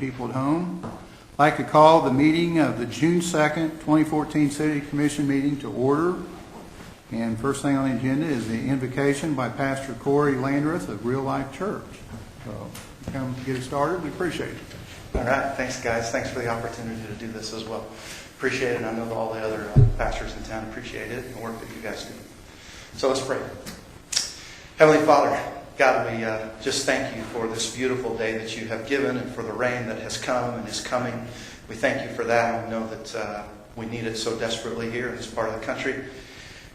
people at home. I'd like to call the meeting of the June 2nd, 2014 City Commission meeting to order. And first thing on the agenda is the invocation by Pastor Corey Landreth of Real Life Church. So, come get it started. We appreciate it. All right. Thanks, guys. Thanks for the opportunity to do this as well. Appreciate it. And I know that all the other pastors in town appreciate it and the work that you guys do. So let's pray. Heavenly Father, God, we just thank you for this beautiful day that you have given and for the rain that has come and is coming. We thank you for that. And we know that we need it so desperately here in this part of the country.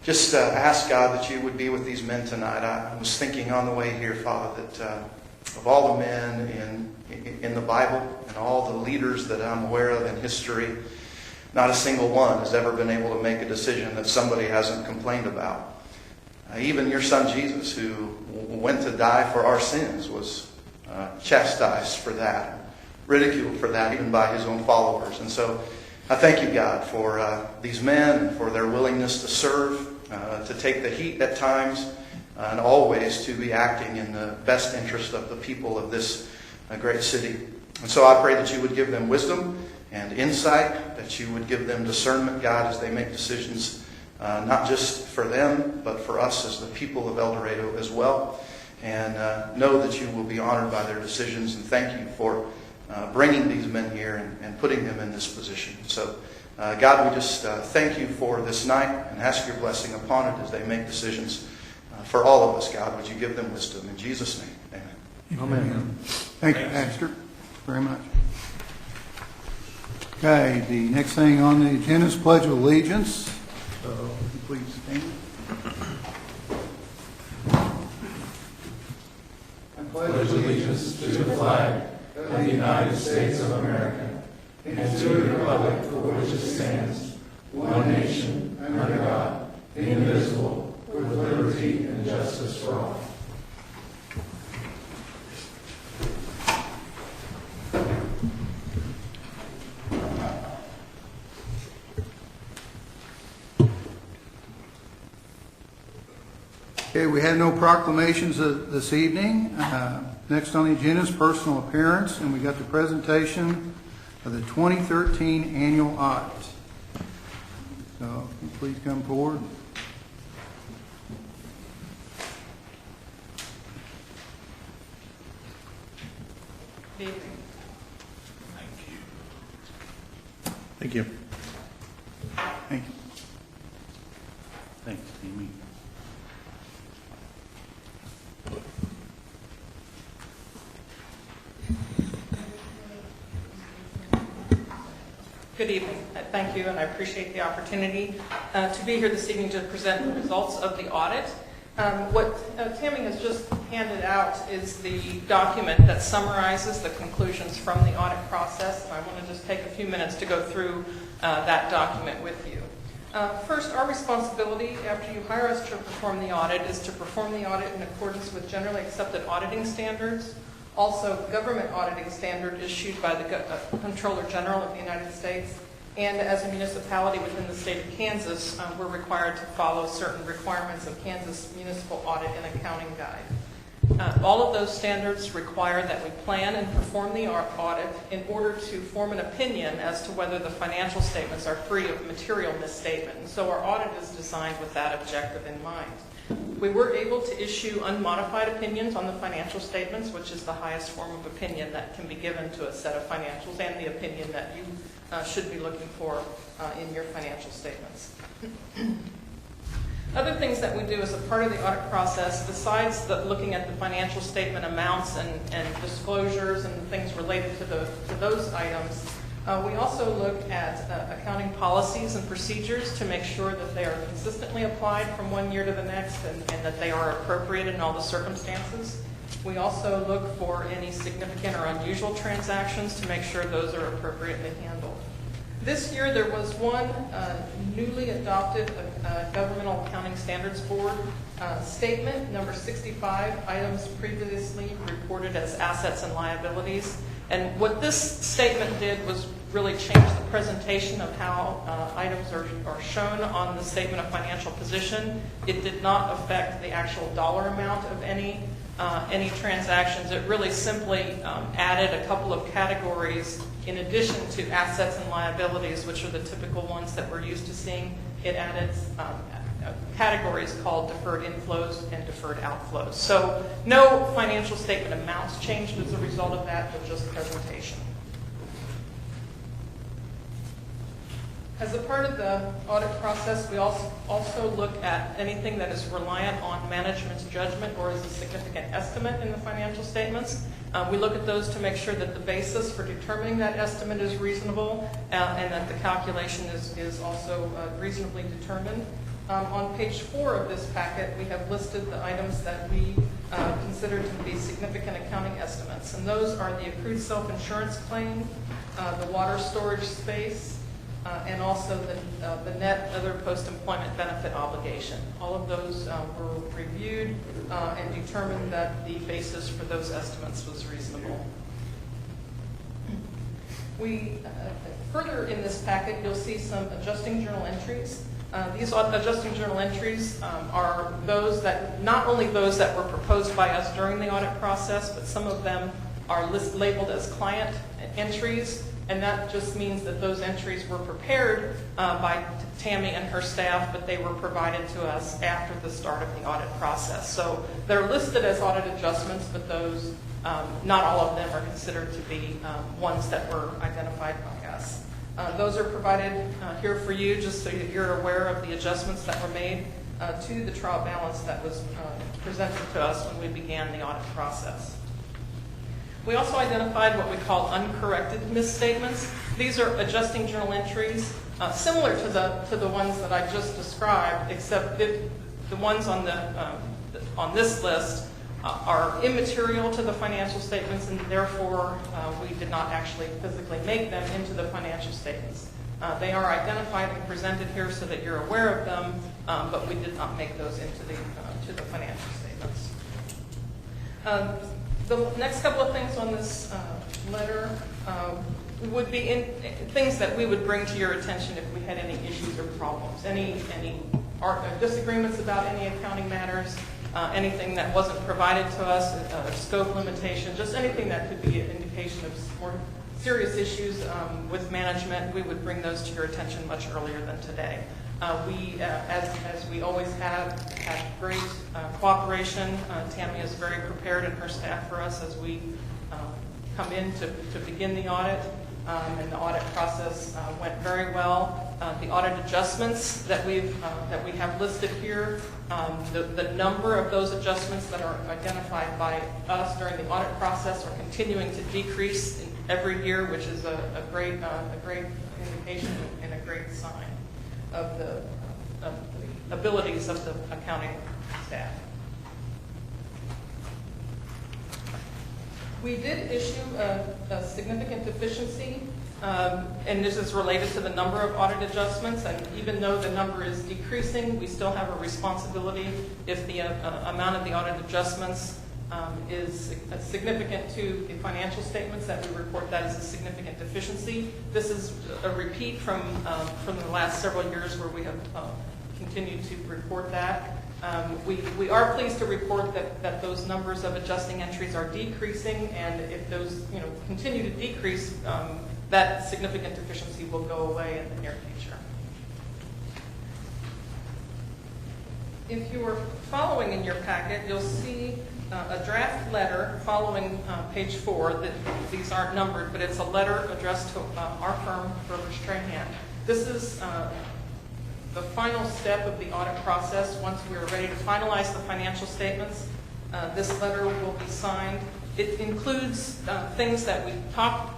Just ask, God, that you would be with these men tonight. I was thinking on the way here, Father, that of all the men in the Bible and all the leaders that I'm aware of in history, not a single one has ever been able to make a decision that somebody hasn't complained about. Even your son Jesus, who went to die for our sins, was chastised for that, ridiculed for that, even by his own followers. And so I thank you, God, for these men and for their willingness to serve, to take the heat at times, and always to be acting in the best interest of the people of this great city. And so I pray that you would give them wisdom and insight, that you would give them discernment, God, as they make decisions, not just for them, but for us as the people of El Dorado as well. And know that you will be honored by their decisions. And thank you for bringing these men here and putting them in this position. So, God, we just thank you for this night and ask your blessing upon it as they make decisions. For all of us, God, would you give them wisdom? In Jesus' name, amen. Amen. Thank you, Pastor, very much. Okay, the next thing on the agenda is Pledge of Allegiance. So, would you please stand? I pledge allegiance to the flag of the United States of America and to the republic for which it stands, one nation, under God, indivisible, with liberty and justice for all. Okay, we have no proclamations this evening. Next on the agenda is personal appearance, and we got the presentation of the 2013 annual audit. So, if you please come forward. Good evening. Thank you. Thank you. Thanks, Amy. Good evening. Thank you, and I appreciate the opportunity to be here this evening to present the results of the audit. What Tammy has just handed out is the document that summarizes the conclusions from the audit process, and I want to just take a few minutes to go through that document with you. First, our responsibility after you hire us to perform the audit is to perform the audit in accordance with generally accepted auditing standards. Also, government auditing standard issued by the Comptroller General of the United States. And as a municipality within the state of Kansas, we're required to follow certain requirements of Kansas Municipal Audit and Accounting Guide. All of those standards require that we plan and perform the audit in order to form an opinion as to whether the financial statements are free of material misstatement. And so our audit is designed with that objective in mind. We were able to issue unmodified opinions on the financial statements, which is the highest form of opinion that can be given to a set of financials and the opinion that you should be looking for in your financial statements. Other things that we do as a part of the audit process, besides looking at the financial statement amounts and disclosures and things related to those items, we also look at accounting policies and procedures to make sure that they are consistently applied from one year to the next and that they are appropriate in all the circumstances. We also look for any significant or unusual transactions to make sure those are appropriately handled. This year there was one newly adopted Governmental Accounting Standards Board statement, number 65, items previously reported as assets and liabilities. And what this statement did was really change the presentation of how items are shown on the statement of financial position. It did not affect the actual dollar amount of any any transactions. It really simply added a couple of categories in addition to assets and liabilities, which are the typical ones that we're used to seeing. It added categories called deferred inflows and deferred outflows. So no financial statement amounts changed as a result of that, but just presentation. As a part of the audit process, we also look at anything that is reliant on management's judgment or is a significant estimate in the financial statements. We look at those to make sure that the basis for determining that estimate is reasonable and that the calculation is also reasonably determined. On page 4 of this packet, we have listed the items that we consider to be significant accounting estimates. And those are the accrued self-insurance claim, the water storage space, and also the net other post-employment benefit obligation. All of those were reviewed and determined that the basis for those estimates was reasonable. Further in this packet, you'll see some adjusting journal entries. These adjusting journal entries are those that, not only those that were proposed by us during the audit process, but some of them are labeled as client entries. And that just means that those entries were prepared by Tammy and her staff, but they were provided to us after the start of the audit process. So they're listed as audit adjustments, but those, not all of them are considered to be ones that were identified by us. Those are provided here for you just so that you're aware of the adjustments that were made to the trial balance that was presented to us when we began the audit process. We also identified what we call uncorrected misstatements. These are adjusting journal entries similar to the ones that I just described, except the ones on this list are immaterial to the financial statements, and therefore we did not actually physically make them into the financial statements. They are identified and presented here so that you're aware of them, but we did not make those into the financial statements. The next couple of things on this letter would be things that we would bring to your attention if we had any issues or problems, any disagreements about any accounting matters, anything that wasn't provided to us, scope limitation, just anything that could be an indication of more serious issues with management. We would bring those to your attention much earlier than today. We, as we always have, had great cooperation. Tammy is very prepared and her staff for us as we come in to begin the audit, and the audit process went very well. The audit adjustments that we have listed here, the number of those adjustments that are identified by us during the audit process are continuing to decrease every year, which is a great indication and a great sign of the abilities of the accounting staff. We did issue a significant deficiency, and this is related to the number of audit adjustments, and even though the number is decreasing, we still have a responsibility if the amount of the audit adjustments is significant to the financial statements, that we report that as a significant deficiency. This is a repeat from the last several years where we have continued to report that. We are pleased to report that those numbers of adjusting entries are decreasing, and if those continue to decrease, that significant deficiency will go away in the near future. If you were following in your packet, you'll see a draft letter following page 4. These aren't numbered, but it's a letter addressed to our firm, Grover Strahan. This is the final step of the audit process. Once we are ready to finalize the financial statements, this letter will be signed. It includes things that we talked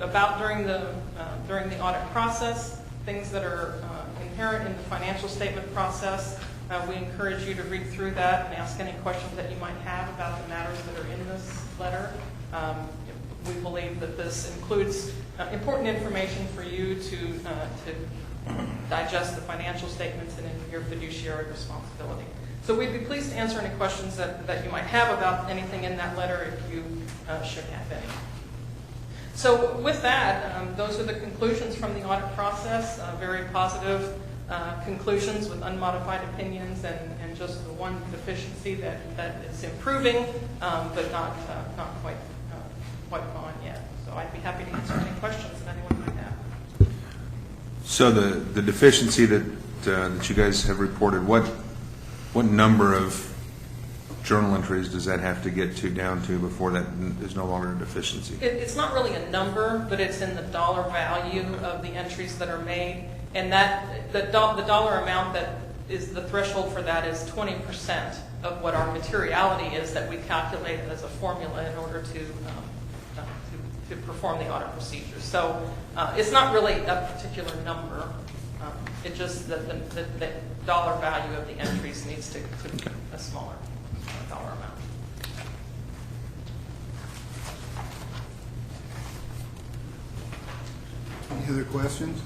about during the audit process, things that are inherent in the financial statement process. We encourage you to read through that and ask any questions that you might have about the matters that are in this letter. We believe that this includes important information for you to digest the financial statements and in your fiduciary responsibility. So we'd be pleased to answer any questions that you might have about anything in that letter if you should have any. So with that, those are the conclusions from the audit process, very positive. conclusions with unmodified opinions and just the one deficiency that is improving, but not quite gone yet. So I'd be happy to answer any questions that anyone might have. So the deficiency that you guys have reported, what number of journal entries does that have to get down to before that is no longer a deficiency? It's not really a number, but it's in the dollar value of the entries that are made, and that the dollar amount that is the threshold for that is 20% of what our materiality is that we calculated as a formula in order to perform the audit procedures. So it's not really a particular number. It just the dollar value of the entries needs to be a smaller dollar amount. Any other questions?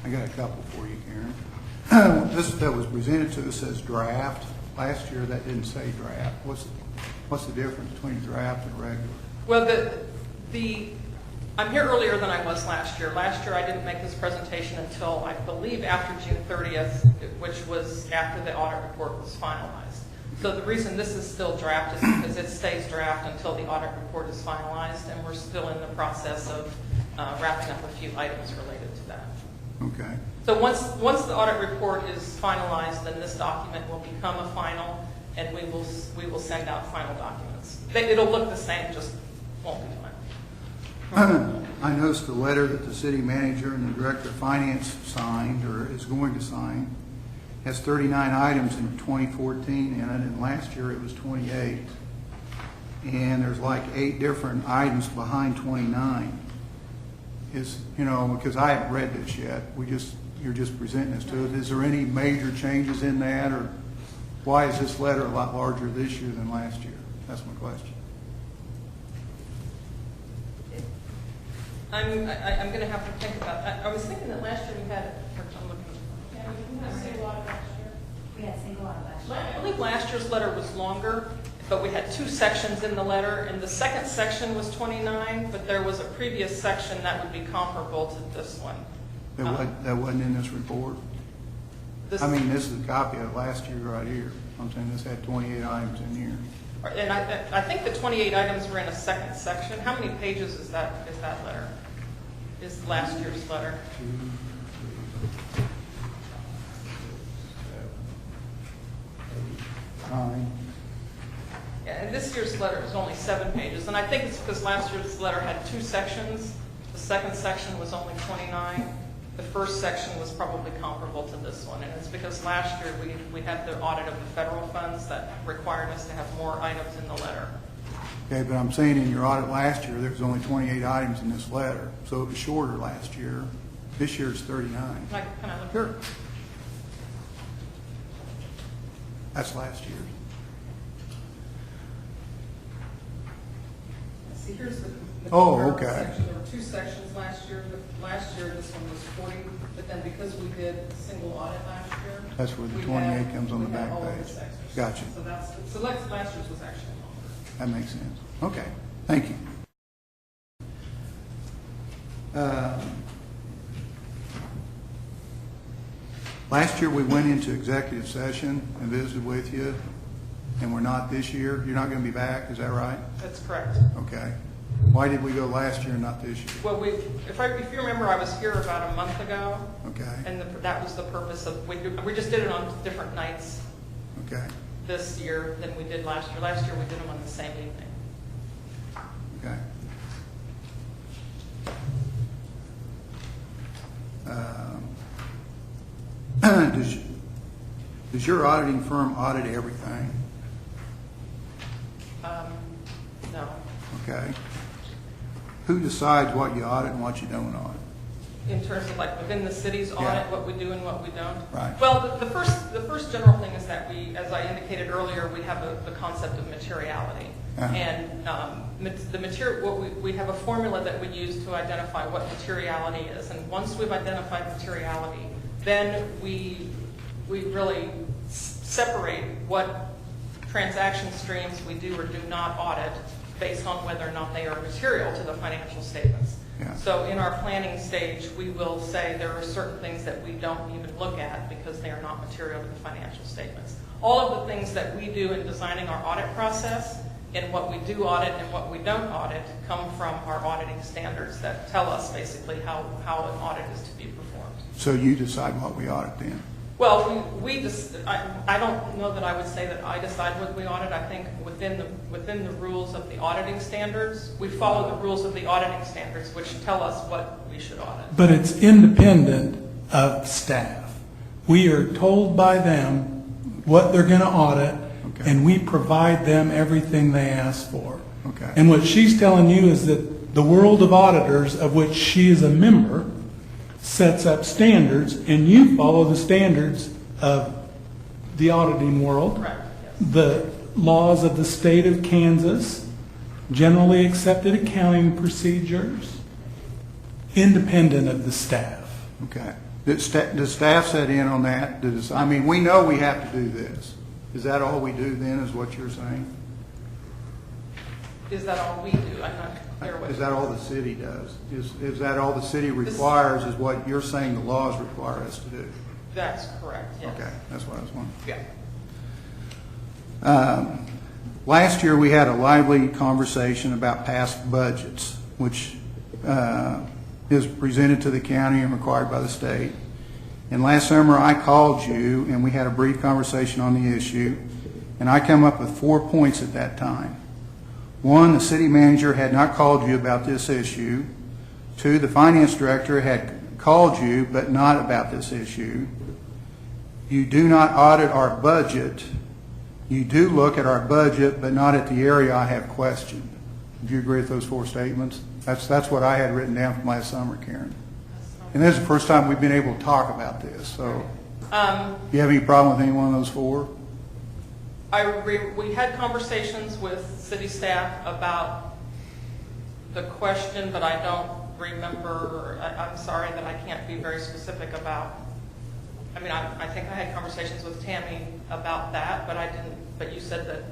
I got a couple for you, Karen. This that was presented to us as draft. Last year that didn't say draft. What's the difference between draft and regular? Well, I'm here earlier than I was last year. Last year I didn't make this presentation until I believe after June 30th, which was after the audit report was finalized. So the reason this is still draft is because it stays draft until the audit report is finalized, and we're still in the process of wrapping up a few items related to that. Okay. So once the audit report is finalized, then this document will become a final, and we will send out final documents. It'll look the same, just won't be final. I noticed the letter that the city manager and the director of finance signed or is going to sign has 39 items in 2014 in it, and last year it was 28. And there's like 8 different items behind 29. Because I haven't read this yet. You're just presenting this to us. Is there any major changes in that, or why is this letter a lot larger this year than last year? That's my question. I'm going to have to think about that. I was thinking that last year we had. I'm looking. Yeah, we had single audit last year. We had single audit last year. I believe last year's letter was longer, but we had 2 sections in the letter, and the second section was 29, but there was a previous section that would be comparable to this one. That wasn't in this report? This is a copy of last year right here. I'm saying this had 28 items in here. And I think the 28 items were in a second section. How many pages is that letter? Is last year's letter? 9. Yeah, and this year's letter is only 7 pages, and I think it's because last year's letter had 2 sections. The second section was only 29. The first section was probably comparable to this one, and it's because last year we had the audit of the federal funds that required us to have more items in the letter. Okay, but I'm saying in your audit last year, there was only 28 items in this letter, so it was shorter last year. This year it's 39. Can I look? Sure. That's last year's. See, here's the Oh, comparable okay. section. There were 2 sections last year. Last year this one was 40, but then because we did a single audit last year, That's where the we 28 had- comes on the we had back all of page. this extra stuff. Gotcha. So last year's was actually longer. That makes sense. Okay, thank you. Last year we went into executive session and visited with you, and we're not this year. You're not going to be back, is that right? That's correct. Okay. Why did we go last year and not this year? Well, if you remember, I was here about a month ago, Okay, and that was the purpose of, we just did it on different nights okay, this year than we did last year. Last year we did them on the same evening. okay. Does your auditing firm audit everything? No. Okay. Who decides what you audit and what you don't audit? In terms of like within the city's audit, Yeah. what we do and what we don't? Right. Well, the first general thing is that we, as I indicated earlier, we have the concept of materiality. Uh-huh. And the material, we have a formula that we use to identify what materiality is. And once we've identified materiality, then we really separate what transaction streams we do or do not audit based on whether or not they are material to the financial statements. Yeah. So in our planning stage, we will say there are certain things that we don't even look at because they are not material to the financial statements. All of the things that we do in designing our audit process and what we do audit and what we don't audit come from our auditing standards that tell us basically how an audit is to be performed. So you decide what we audit then? Well, I don't know that I would say that I decide what we audit. I think within the rules of the auditing standards, we follow the rules of the auditing standards, which tell us what we should audit. But it's independent of staff. We are told by them what they're going to audit, Okay. and we provide them everything they ask for. Okay. And what she's telling you is that the world of auditors, of which she is a member, sets up standards, and you follow the standards of the auditing world, Correct, yes. the laws of the state of Kansas, generally accepted accounting procedures, independent of the staff. Okay. Does staff set in on that? I mean, we know we have to do this. Is that all we do then, is what you're saying? Is that all we do? I'm not clear what. Is that all the city does? Is that all the city requires, is what you're saying the laws require us to do? That's correct, yes. Okay, that's what I was wondering. Yeah. Last year, we had a lively conversation about past budgets, which is presented to the county and required by the state. And last summer, I called you, and we had a brief conversation on the issue, and I came up with 4 points at that time. 1, the city manager had not called you about this issue. 2, the finance director had called you, but not about this issue. You do not audit our budget. You do look at our budget, but not at the area I have questioned. Do you agree with those 4 statements? That's what I had written down from last summer, Karen. And this is the first time we've been able to talk about this. So, do you have any problem with any one of those 4? I agree. We had conversations with city staff about the question, but I don't remember. I'm sorry that I can't be very specific about. I mean, I think I had conversations with Tammy about that, but I didn't. But you said that.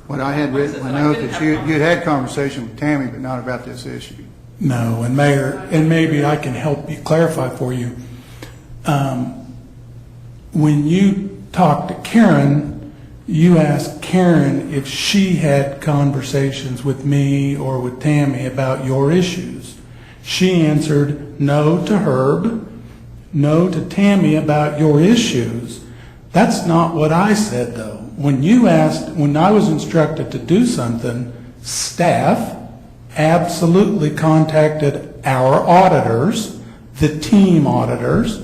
What I had written, I know that you had had conversation with Tammy, but not about this issue. No, and Mayor, and maybe I can help you clarify for you. When you talked to Karen, you asked Karen if she had conversations with me or with Tammy about your issues. She answered no to Herb, no to Tammy about your issues. That's not what I said, though. When I was instructed to do something, staff absolutely contacted our auditors, the team auditors,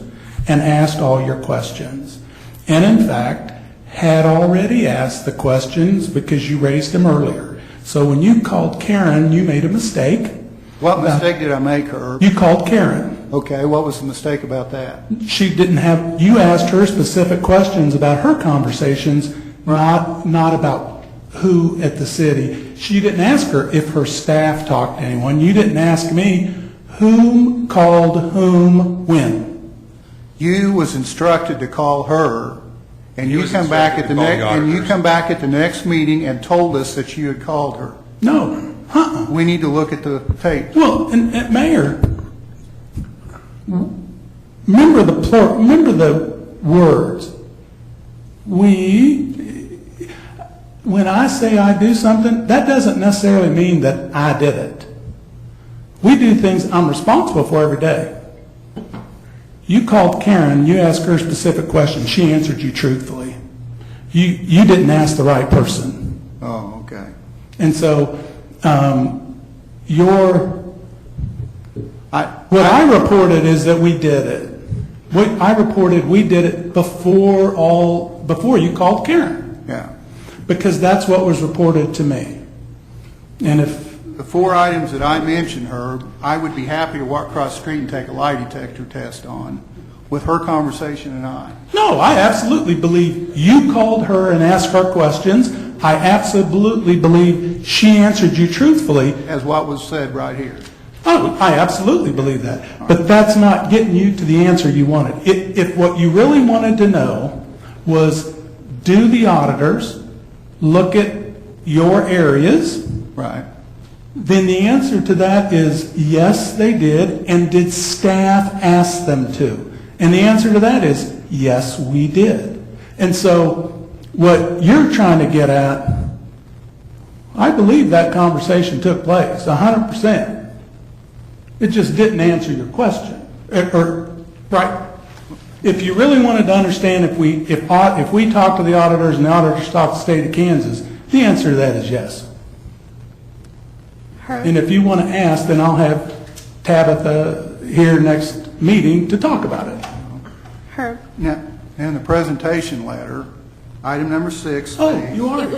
and asked all your questions. And in fact, had already asked the questions because you raised them earlier. So when you called Karen, you made a mistake. What mistake did I make, Herb? You called Karen. Okay, what was the mistake about that? She didn't have, you asked her specific questions about her conversations, not about who at the city. She didn't ask her if her staff talked to anyone. You didn't ask me whom called whom when. You was instructed to call her, and you was come back at instructed the to call next, the and you auditors. come back at the next meeting and told us that you had called her. No. We need to look at the tape. Well, and Mayor, remember the words. When I say I do something, that doesn't necessarily mean that I did it. We do things I'm responsible for every day. You called Karen, you asked her a specific question, she answered you truthfully. You didn't ask the right person. Oh, okay. And so, what I reported is that we did it. What I reported, we did it before you called Karen, Yeah. because that's what was reported to me. And if The 4 items that I mentioned, Herb, I would be happy to walk across the street and take a lie detector test on with her conversation and I. no, I absolutely believe you called her and asked her questions. I absolutely believe she answered you truthfully. As what was said right here. Oh, I absolutely believe that. But that's not getting you to the answer you wanted. If what you really wanted to know was, do the auditors look at your areas Right. then the answer to that is yes, they did. And did staff ask them to? And the answer to that is yes, we did. And so what you're trying to get at, I believe that conversation took place 100%. It just didn't answer your question. Right. If you really wanted to understand if we talk to the auditors and the auditors talk to the state of Kansas, the answer to that is yes. And if you want to ask, then I'll have Tabitha here next meeting to talk about it. Herb. Now, in the presentation letter, item number 6 states... Oh, you are?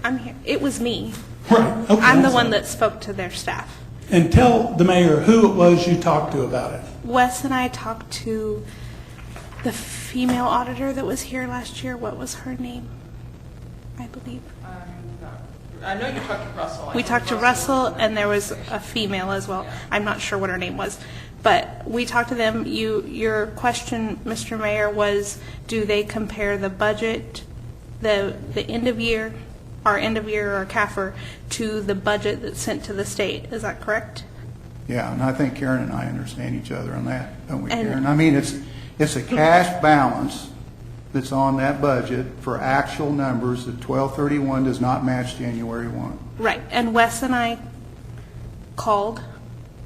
I'm here. It was me. Right. Okay, I'm the sorry. one that spoke to their staff. And tell the mayor who it was you talked to about it. Wes and I talked to the female auditor that was here last year. What was her name? I believe. I know you talked to Russell. We talked to Russell, and there was a female as well. I'm not sure what her name was. But we talked to them. Your question, Mr. Mayor, was do they compare the budget, the end of year, our end of year or CAFR, to the budget that's sent to the state? Is that correct? Yeah, and I think Karen and I understand each other on that, don't we, And- Karen? I mean, it's a cash balance that's on that budget for actual numbers that 12/31 does not match January 1. Right. And Wes and I called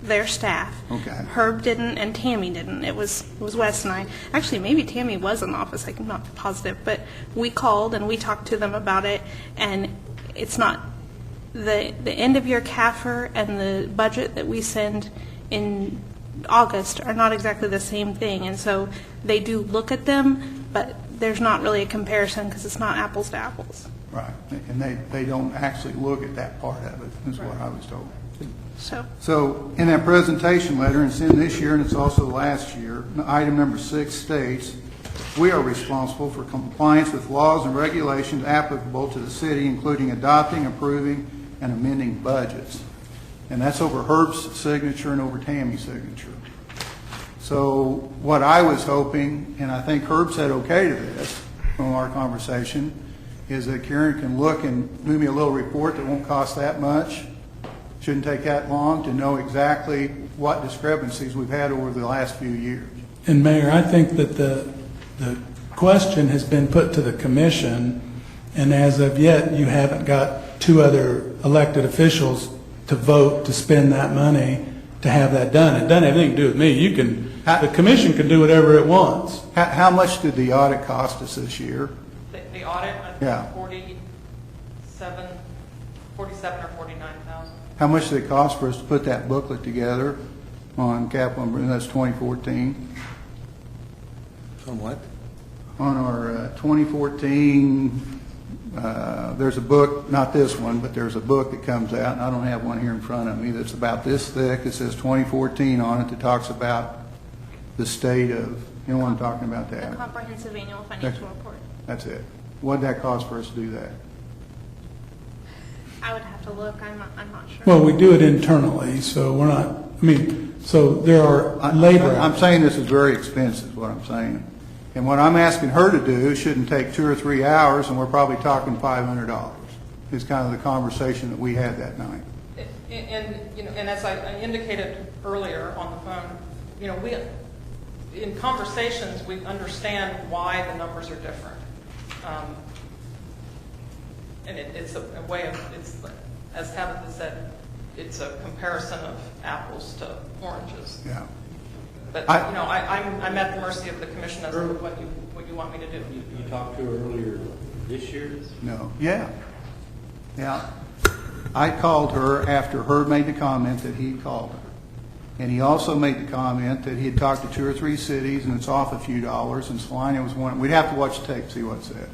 their staff. Okay. Herb didn't and Tammy didn't. It was Wes and I. Actually, maybe Tammy was in the office. I'm not positive. But we called and we talked to them about it. And it's not the end of year CAFR and the budget that we send in August are not exactly the same thing. And so they do look at them, but there's not really a comparison because it's not apples to apples. Right, and they don't actually look at that part of it, is what I was told. So in that presentation letter, and it's in this year and it's also last year, item number 6 states, we are responsible for compliance with laws and regulations applicable to the city, including adopting, approving, and amending budgets. And that's over Herb's signature and over Tammy's signature. So what I was hoping, and I think Herb said okay to this from our conversation, is that Karen can look and do me a little report that won't cost that much. Shouldn't take that long to know exactly what discrepancies we've had over the last few years. And Mayor, I think that the question has been put to the commission, and as of yet, you haven't got 2 other elected officials to vote to spend that money to have that done. It doesn't have anything to do with me. The commission can do whatever it wants. How much did the audit cost us this year? The audit, I think, Yeah. 47 or 49,000. How much did it cost for us to put that booklet together on capital, and that's 2014? On what? On our 2014, there's a book, not this one, but there's a book that comes out, and I don't have one here in front of me, that's about this thick. It says 2014 on it that talks about the state of, you know what I'm talking about The that? comprehensive annual financial report. That's it. What'd that cost for us to do that? I would have to look. I'm not sure. Well, we do it internally, so we're not, so there are labor. I'm saying this is very expensive, is what I'm saying. And what I'm asking her to do shouldn't take 2 or 3 hours, and we're probably talking $500. Is kind of the conversation that we had that night. And as I indicated earlier on the phone, we in conversations we understand why the numbers are different, and it's a way of as Tabitha said, it's a comparison of apples to oranges. Yeah. But I'm at the mercy of the commission as to what you want me to do. You talked to her earlier this year? No. Yeah. I called her after Herb made the comment that he called her. And he also made the comment that he had talked to 2 or 3 cities and it's off a few dollars, and Salina was one. We'd have to watch the tape to see what it said.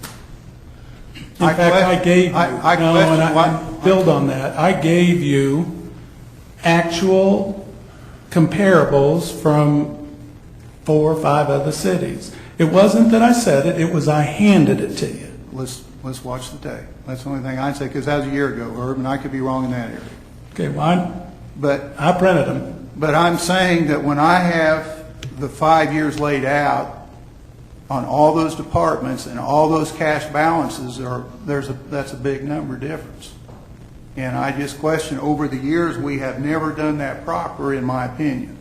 In fact, I gave you, and I build on that, I gave you actual comparables from 4 or 5 other cities. It wasn't that I said it, it was I handed it to you. Let's watch the tape. That's the only thing I'd say, because that was a year ago, Herb, and I could be wrong in that area. Okay, well, I printed them. But I'm saying that when I have the 5 years laid out on all those departments and all those cash balances, that's a big number difference. And I just question, over the years, we have never done that proper, in my opinion.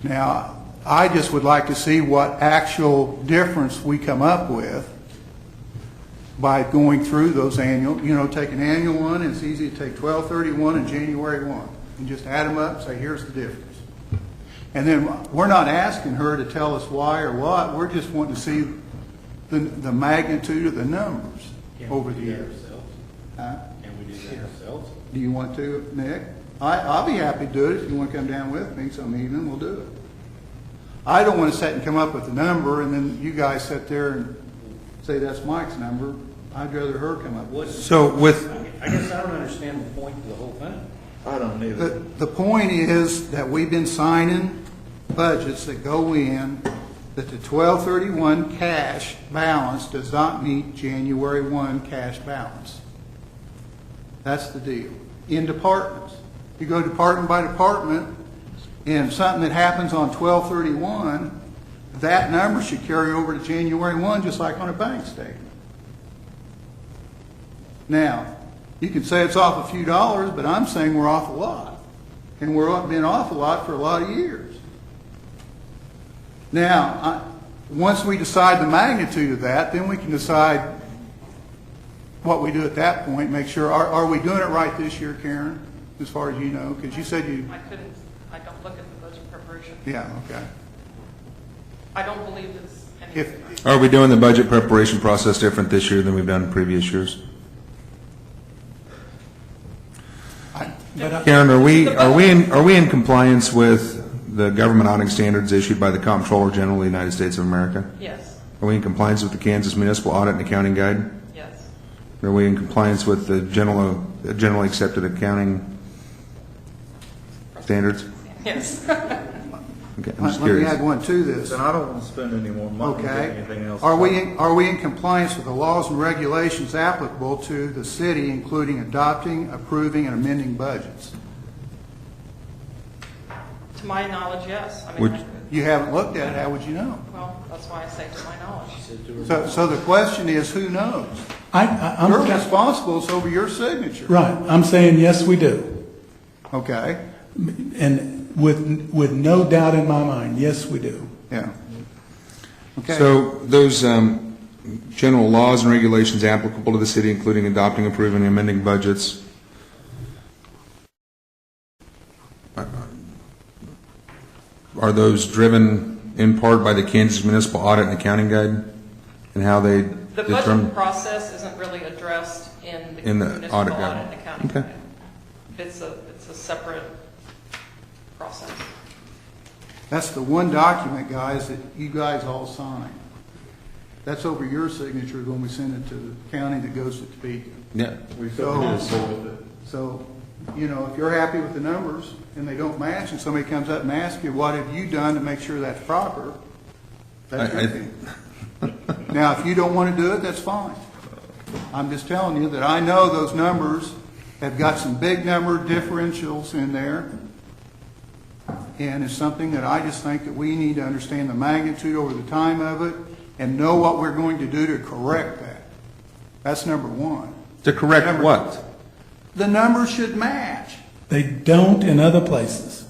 Now, I just would like to see what actual difference we come up with by going through those annual, take an annual one, and it's easy to take 12/31 and January 1, and just add them up and say, here's the difference. And then we're not asking her to tell us why or what, we're just wanting to see the magnitude of the numbers over the years. Huh? Can we do that ourselves? Do you want to, Nick? I'll be happy to do it if you want to come down with me some evening, we'll do it. I don't want to sit and come up with a number and then you guys sit there and say that's Mike's number. I'd rather her come up with it. So with, I guess I don't understand the point of the whole thing. I don't either. The point is that we've been signing budgets that go in that the 12/31 cash balance does not meet January 1 cash balance. That's the deal. In departments. You go department by department, and something that happens on 12/31, that number should carry over to January 1, just like on a bank statement. Now, you can say it's off a few dollars, but I'm saying we're off a lot. And we're been off a lot for a lot of years. Now, once we decide the magnitude of that, then we can decide what we do at that point, make sure, are we doing it right this year, Karen, as far as you know? Because you said you... I don't look at the budget preparation. Yeah, okay. I don't believe it's anything. are we doing the budget preparation process different this year than we've done in previous years? Karen, are we in compliance with the government auditing standards issued by the Comptroller General of the United States of America? Yes, Are we in compliance with the Kansas Municipal Audit and Accounting Guide? yes. Are we in compliance with the generally accepted accounting standards? Yes. Okay, I'm just Let me curious. add one to this. And I don't want to spend any more money than Okay. anything else. Are we in compliance with the laws and regulations applicable to the city, including adopting, approving, and amending budgets? To my knowledge, yes. I mean, Would- You haven't looked at it, how would you know? well, that's why I say to my knowledge. So the question is, who knows? I'm You're responsible, it's over your signature. right. I'm saying yes, we do, Okay, and with no doubt in my mind, yes, we do. yeah. Okay. So those general laws and regulations applicable to the city, including adopting, approving, and amending budgets, are those driven in part by the Kansas Municipal Audit and Accounting Guide and how they The determine? budget process isn't really addressed in In the municipal audit audit guide. and accounting. Okay. guide. It's a separate process. That's the one document, guys, that you guys all sign. That's over your signature when we send it to the county that goes to Topeka. Yeah. We So- couldn't do with it. So, if you're happy with the numbers and they don't match, and somebody comes up and asks you, what have you done to make sure that's proper? That's your thing. Now, if you don't want to do it, that's fine. I'm just telling you that I know those numbers have got some big number differentials in there. And it's something that I just think that we need to understand the magnitude over the time of it and know what we're going to do to correct that. That's number one. To correct what? The numbers should match. They don't in other places.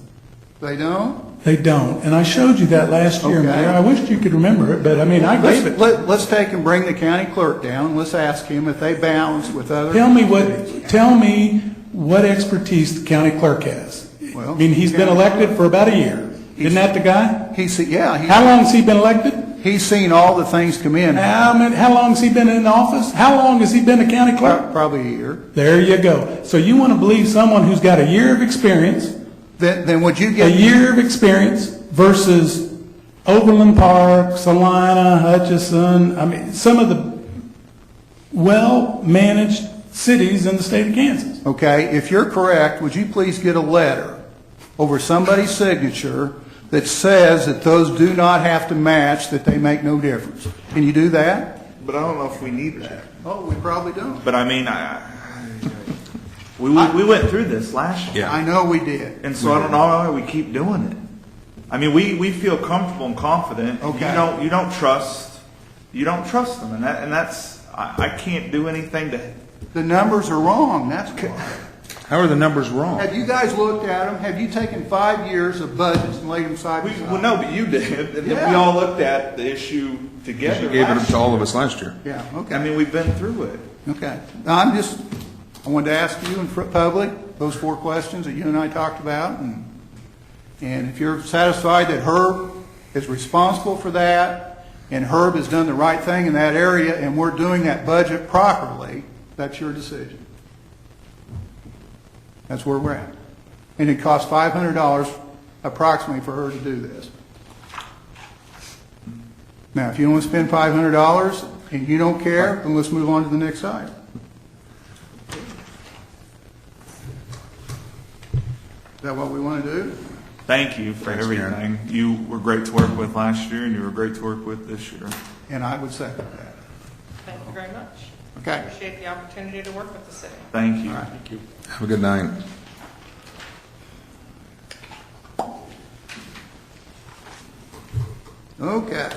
They don't? They don't. And I showed you that last year, Okay. Mayor. I wished you could remember it, but I mean, I gave it. Let's take and bring the county clerk down. Let's ask him if they balance with other. Tell me what expertise the county clerk has. Well, I mean, he's been elected for about a year. Isn't that the guy? How long has he been elected? He's seen all the things come in. How long has he been in office? How long has he been a county clerk? Probably a year. There you go. So you want to believe someone who's got a year of experience, Then would you a get? year of experience versus Overland Park, Salina, Hutchinson, I mean, some of the well-managed cities in the state of Kansas. Okay, if you're correct, would you please get a letter over somebody's signature that says that those do not have to match, that they make no difference? Can you do that? But I don't know if we need that. Oh, we probably don't. But I mean, we went through this last year. Yeah. I know we did. And so I don't know why we keep doing it. I mean, we feel comfortable and confident. Okay. You don't trust them, and that's I can't do anything to The numbers are wrong, that's why. How are the numbers wrong? Have you guys looked at them? Have you taken 5 years of budgets and laid them side by side? Well, no, but you did, and Yeah. we all looked at the issue together. You gave it last to all year. of us last year. Yeah, okay. I mean, we've been through it. Okay. Now, I wanted to ask you in public those 4 questions that you and I talked about. And if you're satisfied that Herb is responsible for that, and Herb has done the right thing in that area, and we're doing that budget properly, that's your decision. That's where we're at. And it costs $500 approximately for her to do this. Now, if you don't want to spend $500 and you don't care, then let's move on to the next item. Is that what we want to do? Thank you for Thanks, Karen. everything. You were great to work with last year, and you were great to work with this year. And I would second that. Thank you very much. Okay. Appreciate the opportunity to work with the city. Thank you. All right. Have a good night. Okay.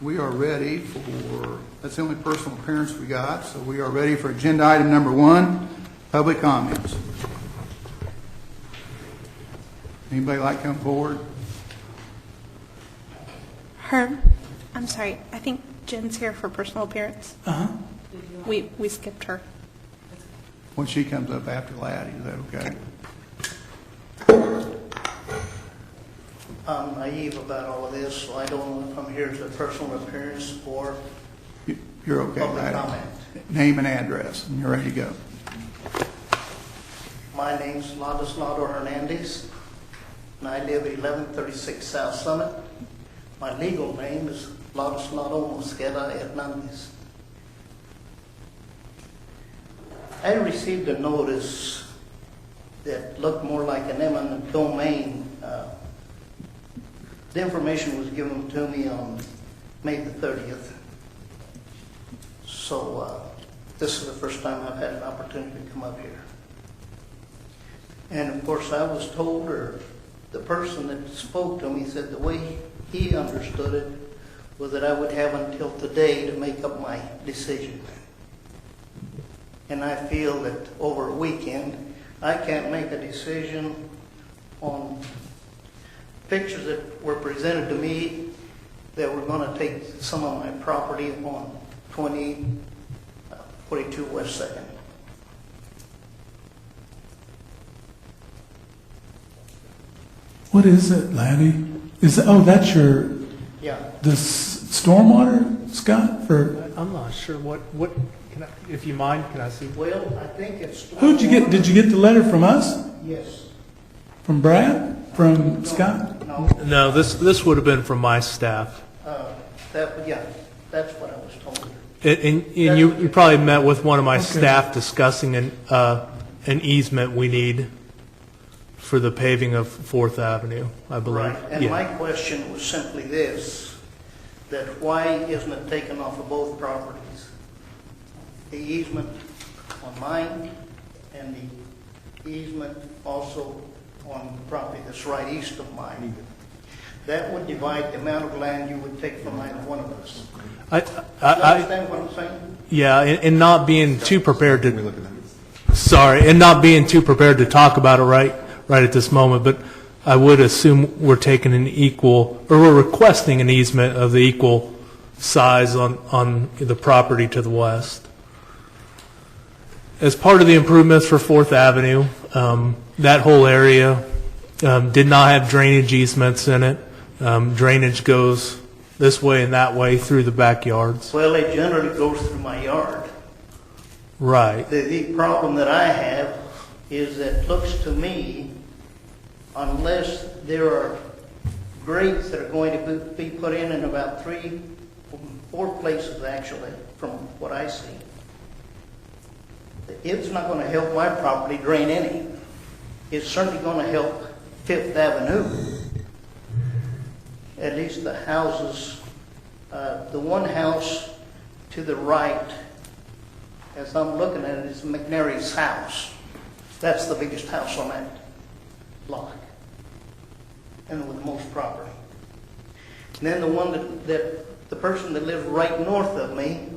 We are ready for, that's the only personal appearance we got, so we are ready for agenda item number 1, public comments. Anybody like to come forward? Herb, I'm sorry, I think Jen's here for personal appearance. Uh-huh. We skipped her. When she comes up after Laddie, is that okay? I'm naive about all of this, so I don't know if I'm here as a personal appearance or You're okay, public Laddie. comment. Name and address, and you're ready to go. My name's Ladislao Hernandez, and I live at 1136 South Summit. My legal name is Ladislao Mosqueda Hernandez. I received a notice that looked more like an eminent domain. The information was given to me on May the 30th. So this is the first time I've had an opportunity to come up here. And of course I was told, or the person that spoke to me said the way he understood it was that I would have until today to make up my decision. And I feel that over a weekend, I can't make a decision on pictures that were presented to me that were going to take some of my property on 2042 West 2nd. What is it, Laddie? That's your, Yeah. the stormwater, Scott, for, I'm not sure what, can I, if you mind, can I see? Well, I think it's... did you get the letter from us? Yes. From Brad? From Scott? No. No, this would have been from my staff. That's what I was told. And you probably met with one of my staff discussing an easement we need for the paving of 4th Avenue, I believe. Right. And Yeah. my question was simply this, that why isn't it taken off of both properties? The easement on mine and the easement also on the property that's right east of mine. That would divide the amount of land you would take from either one of us. You understand what I'm saying? Yeah, and not being too prepared Can we to, look at that? sorry, and not being too prepared to talk about it right at this moment, but I would assume we're taking an equal, or we're requesting an easement of the equal size on the property to the west. As part of the improvements for 4th Avenue, that whole area did not have drainage easements in it. Drainage goes this way and that way through the backyards. Well, it generally goes through my yard. Right. The problem that I have is that it looks to me, unless there are grates that are going to be put in about 4 places actually, from what I see, it's not going to help my property drain any. It's certainly going to help 5th Avenue. At least the houses, the one house to the right, as I'm looking at it, is McNary's house. That's the biggest house on that block, and with the most property. And then the one that the person that lives right north of me,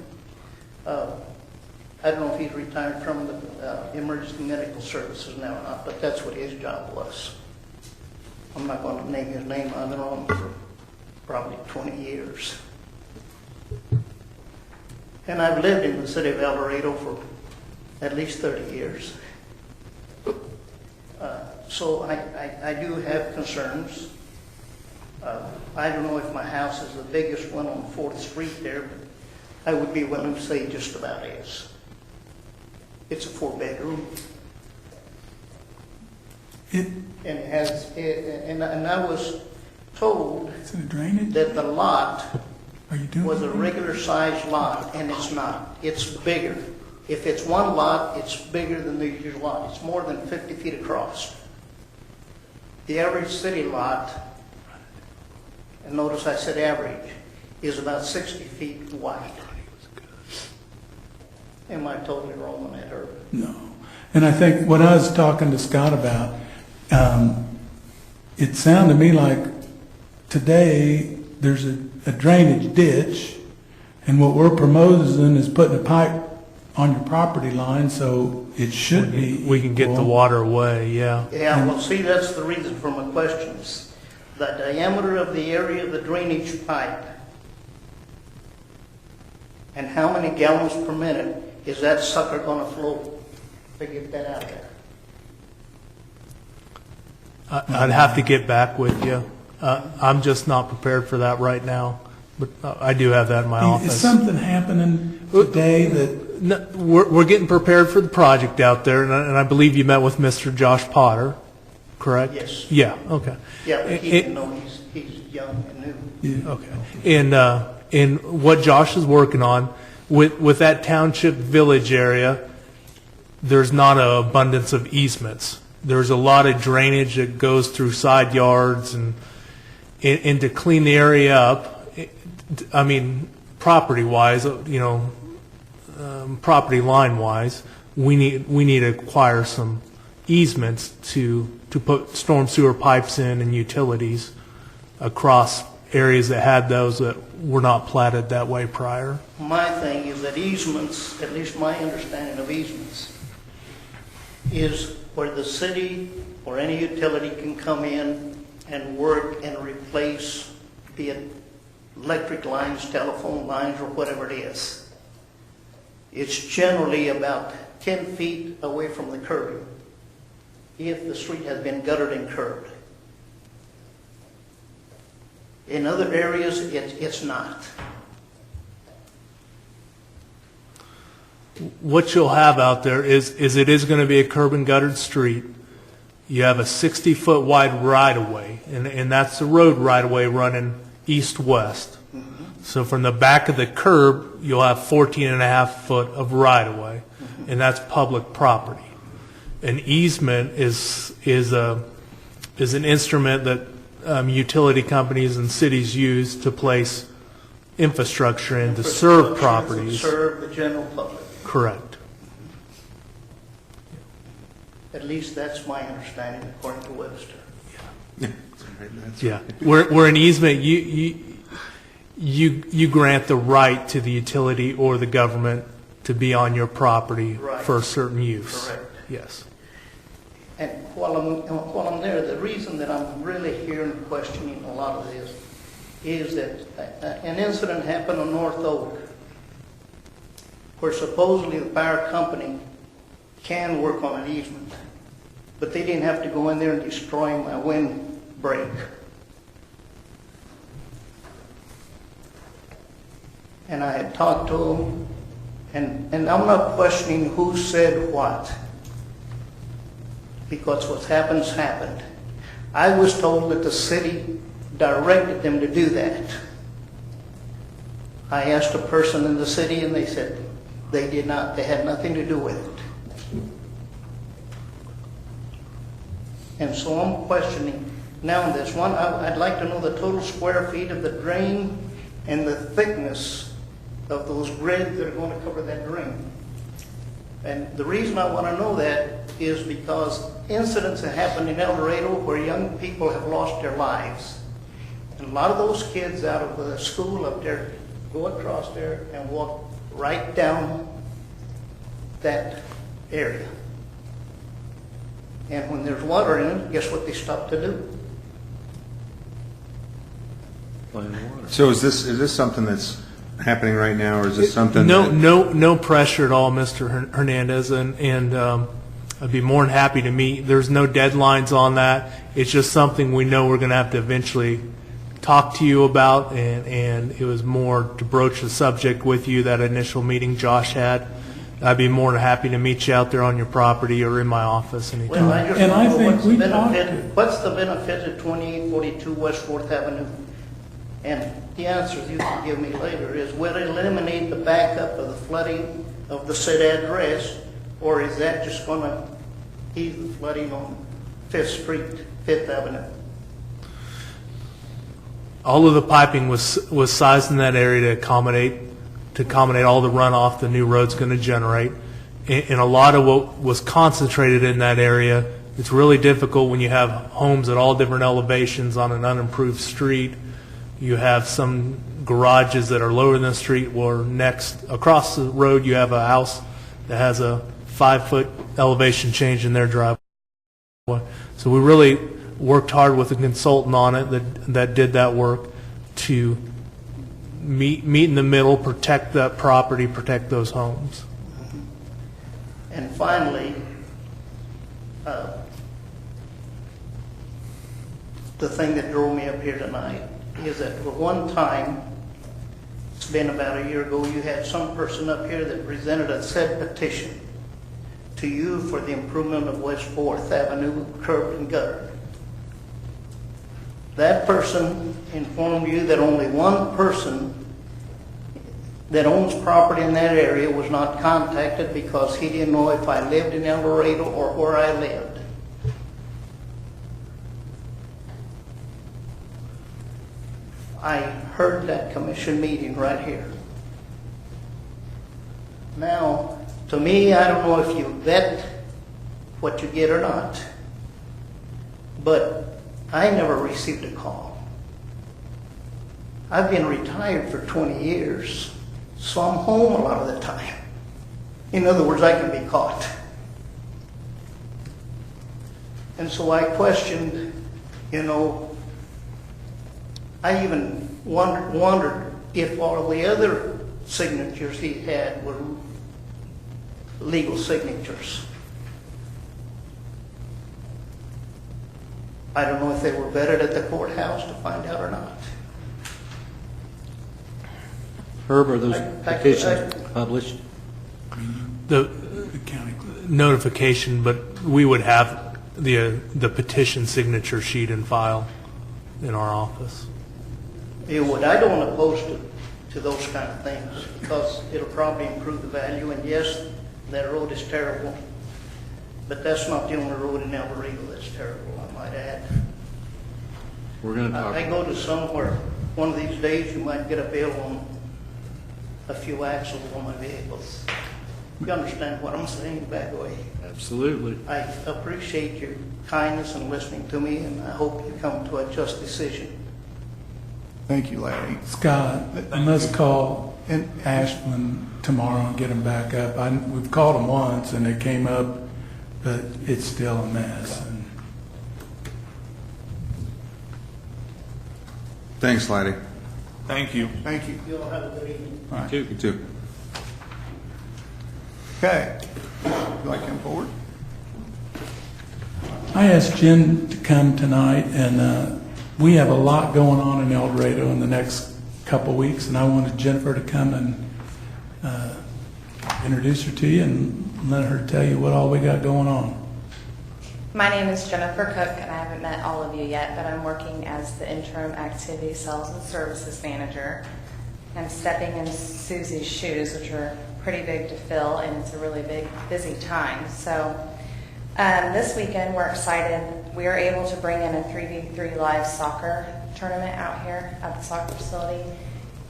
I don't know if he's retired from the emergency medical services now or not, but that's what his job was. I'm not going to name his name. I've known him for probably 20 years. And I've lived in the city of El Dorado for at least 30 years. So I do have concerns. I don't know if my house is the biggest one on 4th Street there, but I would be willing to say just about is. It's a 4-bedroom. And it has, and I was told Is it a drainage? that the lot Are you doing was a anything? regular sized lot, and it's not. It's bigger. If it's one lot, it's bigger than the usual lot. It's more than 50 feet across. The average city lot, and notice I said average, is about 60 feet wide. Am I totally wrong on that, Herb? No. And I think what I was talking to Scott about, it sounded to me like today there's a drainage ditch, and what we're proposing is putting a pipe on your property line, so it should be We can get the equal. water away, yeah. Yeah, well, see, that's the reason for my questions. The diameter of the area of the drainage pipe and how many gallons per minute is that sucker going to flow to get that out there? I'd have to get back with you. I'm just not prepared for that right now, but I do have that in my Is office. something happening today that, No, we're getting prepared for the project out there, and I believe you met with Mr. Josh Potter, correct? Yes. Yeah, okay. Yeah, but he didn't know he's young and new. Okay. And what Josh is working on, with that township village area, there's not an abundance of easements. There's a lot of drainage that goes through side yards, and to clean the area up, I mean, property-wise, property line-wise, we need to acquire some easements to put storm sewer pipes in and utilities across areas that had those that were not platted that way prior. My thing is that easements, at least my understanding of easements, is where the city or any utility can come in and work and replace, be it electric lines, telephone lines, or whatever it is. It's generally about 10 feet away from the curb if the street has been guttered and curbed. In other areas, it's not. What you'll have out there is it is going to be a curb and guttered street. You have a 60-foot wide right-of-way, and that's the road right-of-way running east-west. So from the back of the curb, you'll have 14.5 foot of right-of-way, and that's public property. An easement is an instrument that utility companies and cities use to place infrastructure in to serve properties. Serve the general public. Correct. At least that's my understanding according to Webster. Yeah, where an easement, you grant the right to the utility or the government to be on your property Right. for a certain use. Correct. Yes. And while I'm there, the reason that I'm really here and questioning a lot of this is that an incident happened on North Oak where supposedly the power company can work on an easement, but they didn't have to go in there and destroy my windbreak. And I had talked to them, and I'm not questioning who said what, because what's happened's happened. I was told that the city directed them to do that. I asked a person in the city, and they said they did not, they had nothing to do with it. And so I'm questioning now this one. I'd like to know the total square feet of the drain and the thickness of those grids that are going to cover that drain. And the reason I want to know that is because incidents have happened in El Dorado where young people have lost their lives. And a lot of those kids out of the school up there go across there and walk right down that area. And when there's water in it, guess what they stop to do? So is this something that's happening right now, or is this something? No pressure at all, Mr. Hernandez, and I'd be more than happy to meet. There's no deadlines on that. It's just something we know we're going to have to eventually talk to you about, and it was more to broach the subject with you, that initial meeting Josh had. I'd be more than happy to meet you out there on your property or in my office anytime. Well, I just And I want to know think we talked- what's the benefit of 2842 West 4th Avenue? And the answer you can give me later is, will it eliminate the backup of the flooding of the said address, or is that just going to ease the flooding on 5th Street, 5th Avenue? All of the piping was sized in that area to accommodate all the runoff the new road's going to generate. And a lot of what was concentrated in that area, it's really difficult when you have homes at all different elevations on an unimproved street. You have some garages that are lower than the street, or next across the road you have a house that has a 5-foot elevation change in their driveway. So we really worked hard with a consultant on it that did that work to meet in the middle, protect that property, protect those homes. And finally, the thing that drove me up here tonight is that for one time, it's been about a year ago, you had some person up here that presented a said petition to you for the improvement of West 4th Avenue curb and gutter. That person informed you that only one person that owns property in that area was not contacted because he didn't know if I lived in El Dorado or where I lived. I heard that commission meeting right here. Now, to me, I don't know if you vet what you get or not, but I never received a call. I've been retired for 20 years, so I'm home a lot of the time. In other words, I can be caught. And so I questioned, I even wondered if all the other signatures he had were legal signatures. I don't know if they were vetted at the courthouse to find out or not. Herb, are those I- petitions published? The county notification, but we would have the petition signature sheet and file in our office. You would. I don't oppose to those kind of things because it'll probably improve the value. And yes, that road is terrible, but that's not the only road in El Dorado that's terrible, I might add. We're going to talk. I go to somewhere, one of these days you might get a bill on a few axles on my vehicles. You understand what I'm saying, bad way? Absolutely. I appreciate your kindness and listening to me, and I hope you come to a just decision. Thank you, Larry. Scott, I must call Ashland tomorrow and get them back up. We've called them once and they came up, but it's still a mess. And Thanks, Laddie. thank you. Thank you. You all have a good evening. All right. You too. Okay. Would you like to come forward? I asked Jen to come tonight, and we have a lot going on in El Dorado in the next couple weeks, and I wanted Jennifer to come and introduce her to you and let her tell you what all we got going on. My name is Jennifer Cook, and I haven't met all of you yet, but I'm working as the interim activity sales and services manager. I'm stepping in Susie's shoes, which are pretty big to fill, and it's a really busy time. So this weekend, we're excited. We were able to bring in a 3v3 live soccer tournament out here at the soccer facility,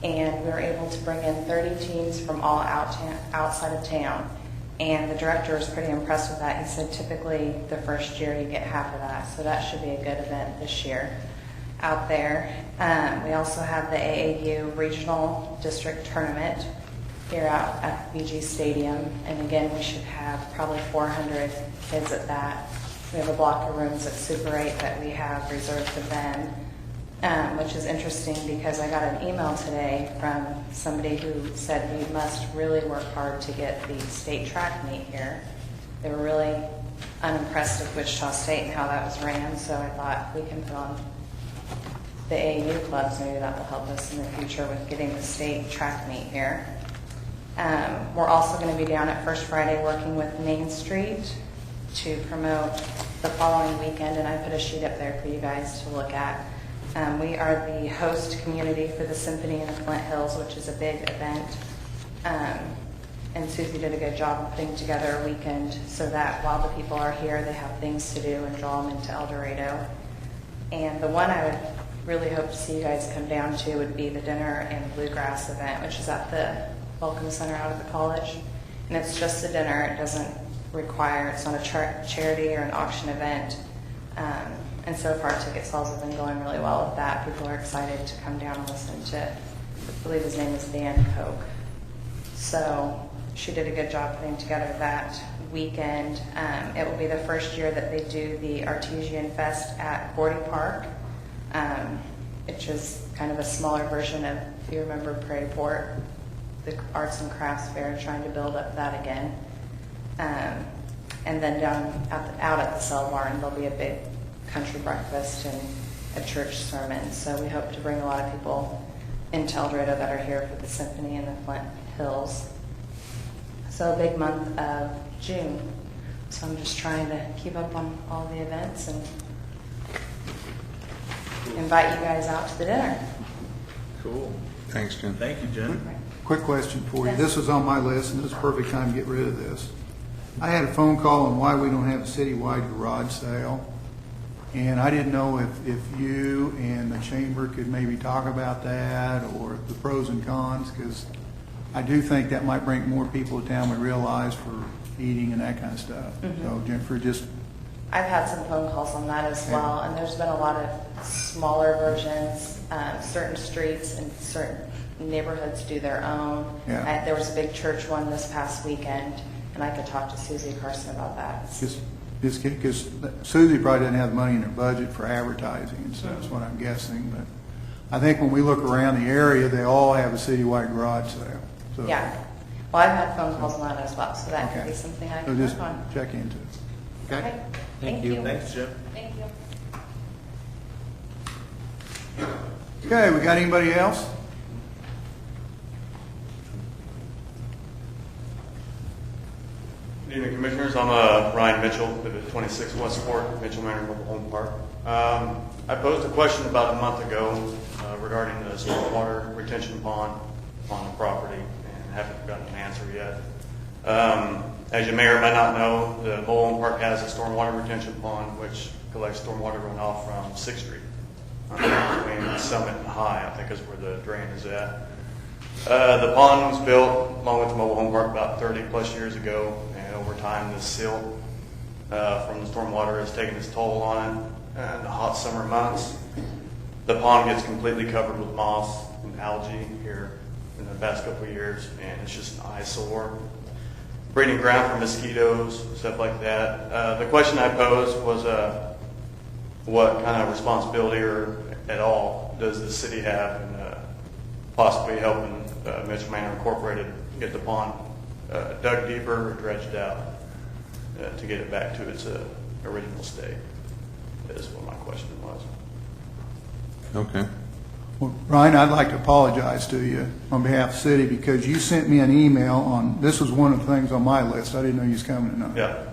and we were able to bring in 30 teams from all outside of town. And the director was pretty impressed with that. He said typically the first year you get half of that, so that should be a good event this year out there. We also have the AAU Regional District Tournament here out at BG Stadium. And again, we should have probably 400 kids at that. We have a block of rooms at Super 8 that we have reserved for them, which is interesting because I got an email today from somebody who said we must really work hard to get the state track meet here. They were really unimpressed with Wichita State and how that was ran, so I thought we can put on the AAU clubs. Maybe that will help us in the future with getting the state track meet here. We're also going to be down at First Friday working with Main Street to promote the following weekend, and I put a sheet up there for you guys to look at. We are the host community for the Symphony in the Flint Hills, which is a big event. And Susie did a good job of putting together a weekend so that while the people are here, they have things to do and draw them into El Dorado. And the one I would really hope to see you guys come down to would be the dinner and bluegrass event, which is at the Welcome Center out of the college. And it's just a dinner. It doesn't require, it's not a charity or an auction event. And so far, ticket sales have been going really well with that. People are excited to come down and listen to, I believe his name is Dan Koch. So she did a good job putting together that weekend. It will be the first year that they do the Artesian Fest at Gordy Park, which is kind of a smaller version of, if you remember Prairie Port, the Arts and Crafts Fair, trying to build up that again. And then out at the Cell Barn, there'll be a big country breakfast and a church sermon. So we hope to bring a lot of people into El Dorado that are here for the Symphony in the Flint Hills. So a big month of June. So I'm just trying to keep up on all the events and invite you guys out to the dinner. Cool. Thanks, Jen. Thank you, Jen. Quick question for you. This was on my list, and this is a perfect time to get rid of this. I had a phone call on why we don't have a citywide garage sale, and I didn't know if you and the chamber could maybe talk about that or the pros and cons, because I do think that might bring more people to town we realize for eating and that kind of stuff. So Jennifer, just I've had some phone calls on that as well, and there's been a lot of smaller versions. Certain streets and certain neighborhoods do their own. Yeah. There was a big church one this past weekend, and I could talk to Susie Carson about that. just because Susie probably doesn't have money in her budget for advertising and stuff, is what I'm guessing. But I think when we look around the area, they all have a citywide garage sale. So, Yeah. Well, I've had phone calls on that as well, so that could Okay. be something I So can just work on. check into it. Okay? Okay. Thank you. Thanks, Jim. Thank you. Okay, we got anybody else? Good evening, Commissioners. I'm Ryan Mitchell, live at 26 Westport, Mitchell Manor Mobile Home Park. I posed a question about a month ago regarding the stormwater retention pond on the property and haven't gotten an answer yet. As you may or may not know, the Mobile Home Park has a stormwater retention pond which collects stormwater runoff from 6th Street. Between Summit and High, I think is where the drain is at. The pond was built along with the Mobile Home Park about 30 plus years ago, and over time the silt from the stormwater has taken its toll on it. And the hot summer months, the pond gets completely covered with moss and algae here in the past couple of years, and it's just an eyesore. Breeding ground for mosquitoes, stuff like that. The question I posed was what kind of responsibility or at all does the city have in possibly helping Mitchell Manor Incorporated get the pond dug deeper or dredged out to get it back to its original state? Is what my question was. Okay. Well, Ryan, I'd like to apologize to you on behalf of the city because you sent me an email on, this was one of the things on my list. I didn't know you was coming tonight. Yeah.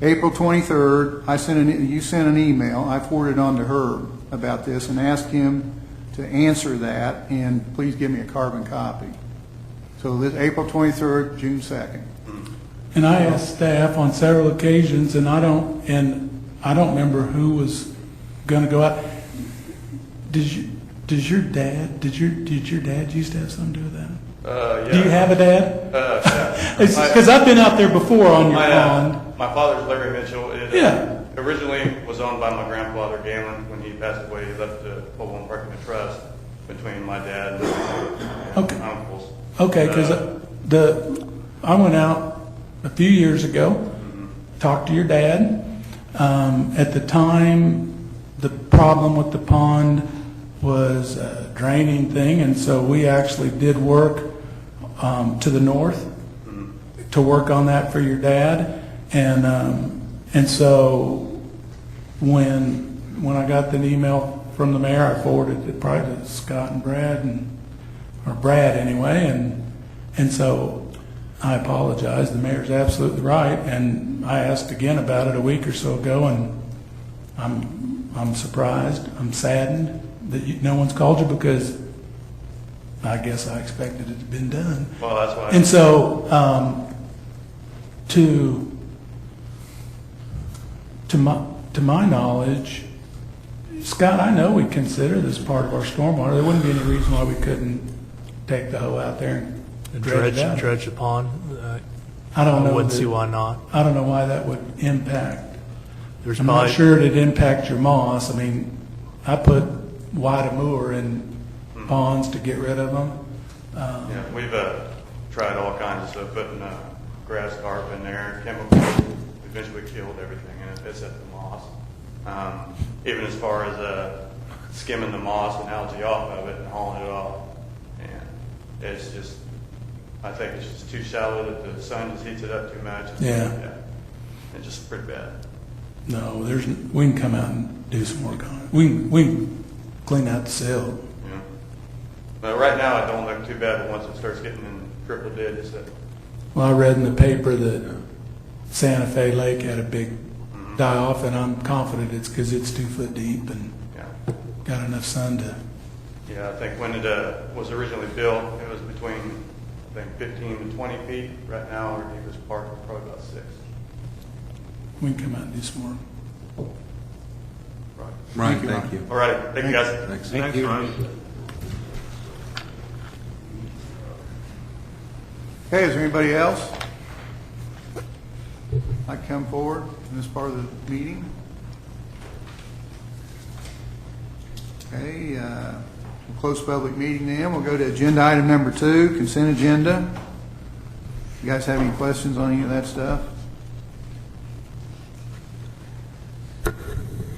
April 23rd, you sent an email. I forwarded on to Herb about this and asked him to answer that and please give me a carbon copy. So this April 23rd, June 2nd. And I asked staff on several occasions, and I don't remember who was going to go out. Did your dad used to have something to do with that? Yeah. Do you have a dad? Yeah. Because I've been out there before on your pond. My father's Larry Mitchell. It Yeah. originally was owned by my grandfather Galen. When he passed away, he left the Mobile Home Park in a trust between my dad and Okay. my uncles. Okay, because I went out a few years ago, talked to your dad. At the time, the problem with the pond was a draining thing, and so we actually did work to the north to work on that for your dad. And so when I got the email from the mayor, I forwarded it probably to Scott and Brad, or Brad anyway, and so I apologize. The mayor's absolutely right, and I asked again about it a week or so ago, and I'm surprised, I'm saddened that no one's called you, because I guess I expected it to have been done. Well, that's why. And so, to my knowledge, Scott, I know we consider this part of our stormwater. There wouldn't be any reason why we couldn't take the hoe out there and dredge it out. Dredge the pond. I don't know. Wouldn't see why not. I don't know why that would impact. There's I'm not probably sure it'd impact your moss. I mean, I put white moor in ponds to get rid of them. Yeah, we've tried all kinds of stuff, putting grass carp in there, chemicals. Eventually killed everything, and it's at the moss. Even as far as skimming the moss and algae off of it and hauling it off, and it's just, I think it's just too shallow that the sun just heats it up too much. Yeah. It's just pretty bad. No, we can come out and do some work on it. We can clean out the sill. Yeah. But right now, it don't look too bad, but once it starts getting in triple digits, Well, I read in the paper that Santa Fe Lake had a big die-off, and I'm confident it's because it's 2 foot deep and yeah. got enough sun to. Yeah, I think when it was originally built, it was between, I think, 15 to 20 feet. Right now, our deepest part is probably about 6. We can come out and do some work. Right. Ryan, thank you. All right. Thank you, guys. Thanks. Thank you. Okay, is there anybody else like to come forward in this part of the meeting? Okay, we'll close public meeting then. We'll go to agenda item number 2, consent agenda. You guys have any questions on any of that stuff?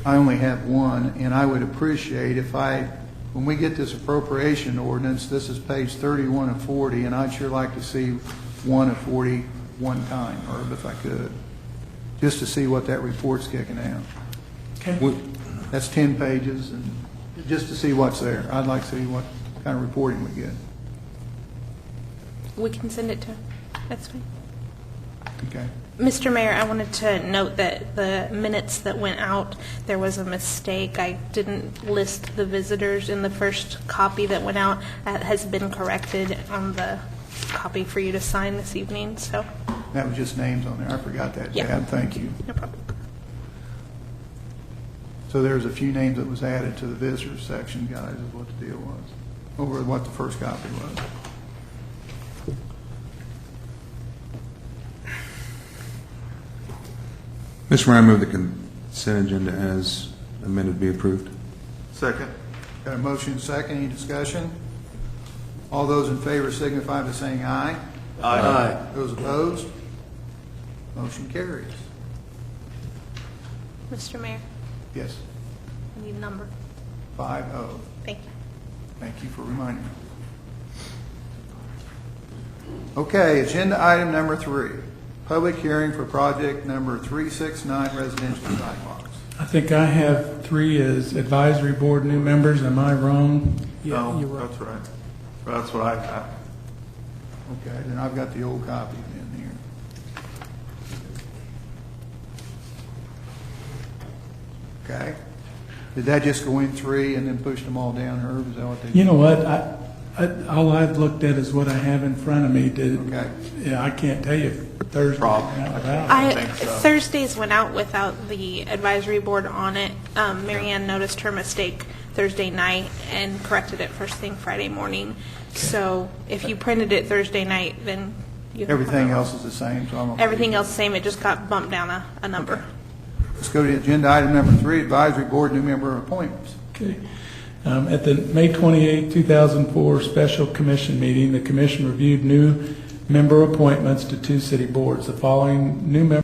I only have one, and I would appreciate if when we get this appropriation ordinance, this is page 31 of 40, and I'd sure like to see 1 of 40 one time, Herb, if I could, just to see what that report's kicking out. Okay. That's 10 pages, and just to see what's there. I'd like to see what kind of reporting we get. We can send it to, that's fine. Okay. Mr. Mayor, I wanted to note that the minutes that went out, there was a mistake. I didn't list the visitors in the first copy that went out. That has been corrected on the copy for you to sign this evening, so. That was just names on there. I forgot that, Yeah. Dad. Thank you. No problem. So there's a few names that was added to the visitors section, guys, is what the deal was, over what the first copy was. Mr. Mayor, I move the consent agenda as amended be approved. Second. Got a motion second. Any discussion? All those in favor signify by saying aye. Aye. Those opposed? Motion carries. Mr. Mayor, Yes, I need a number. 5-0. Thank you. Thank you for reminding me. Okay, agenda item number 3, public hearing for project number 369 residential sidewalks. I think I have 3 as advisory board new members. Am I wrong? Yeah, you're right. That's right. That's what I got. Okay, then I've got the old copy in here. Okay. Did that just go in 3 and then push them all down, Herb? Is that what they did? You know what? All I've looked at is what I have in front of me. Okay. Yeah, I can't tell you if Thursday went out without it. Thursdays went out without the advisory board on it. Marianne noticed her mistake Thursday night and corrected it first thing Friday morning. So if you printed it Thursday night, then you can Everything else is the same, so I'm okay. Everything else same, it just got bumped down a number. Okay. Let's go to agenda item number 3, advisory board new member appointments. Okay. At the May 28, 2004 special commission meeting, the commission reviewed new member appointments to 2 city boards. The following new member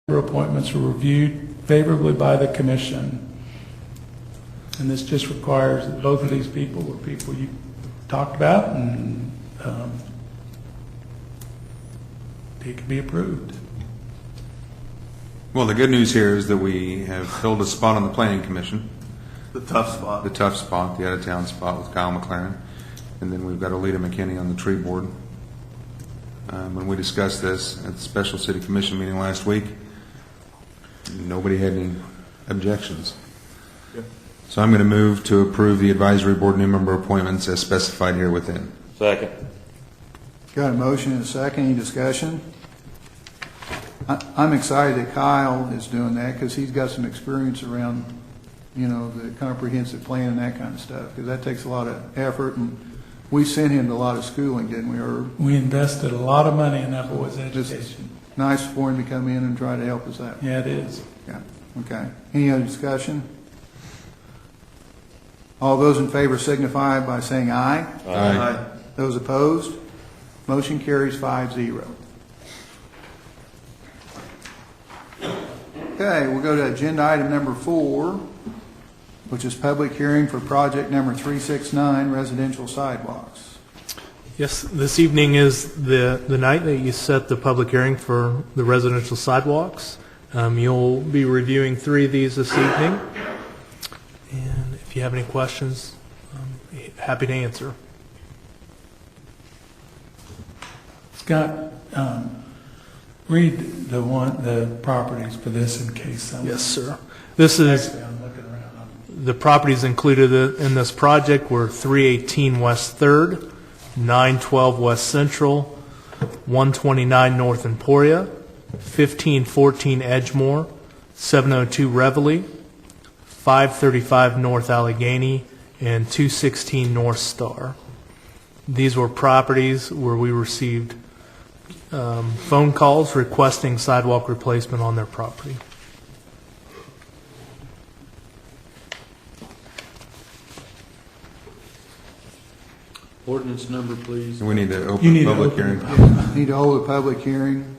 appointments were reviewed favorably by the commission. And this just requires that both of these people were people you talked about, and they could be approved. Well, the good news here is that we have filled a spot on the planning commission, The tough spot. the tough spot, the out-of-town spot with Kyle McLaren. And then we've got Alita McKinney on the tree board. When we discussed this at the special city commission meeting last week, nobody had any objections. Yep. So I'm going to move to approve the advisory board new member appointments as specified here within. Second. Got a motion and a second. Any discussion? I'm excited that Kyle is doing that because he's got some experience around, the comprehensive plan and that kind of stuff, because that takes a lot of effort, and we sent him to a lot of schooling, didn't we? Or We invested a lot of money in that boy's education. nice for him to come in and try to help us out. Yeah, it is. Yeah, okay. Any other discussion? All those in favor signify by saying aye. Aye. Those opposed? Motion carries 5-0. Okay, we'll go to agenda item number 4, which is public hearing for project number 369, residential sidewalks. Yes, this evening is the night that you set the public hearing for the residential sidewalks. You'll be reviewing 3 of these this evening. And if you have any questions, I'm happy to answer. Scott, read the properties for this in case someone... Yes, sir. This is, Actually, I'm looking around. the properties included in this project were 318 West 3rd, 912 West Central, 129 North Emporia, 1514 Edgemore, 702 Reveille, 535 North Allegheny, and 216 North Star. These were properties where we received phone calls requesting sidewalk replacement on their property. Ordinance number, please. We need to You open need to public open hearing. it. Need to hold a public hearing.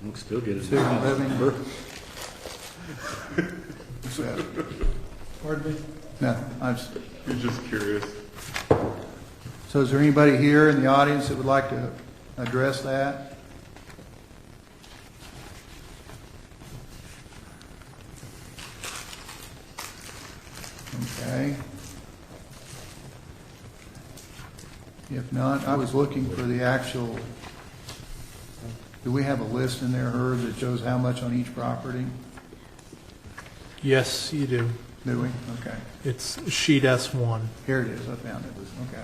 We can still get it. Signal Leving. Pardon me? No, I'm just... You're just curious. So is there anybody here in the audience that would like to address that? Okay. If not, I was looking for the actual, do we have a list in there, Herb, that shows how much on each property? Yes, you do. Do we? Okay. It's sheet S1. Here it is, I found it. Okay.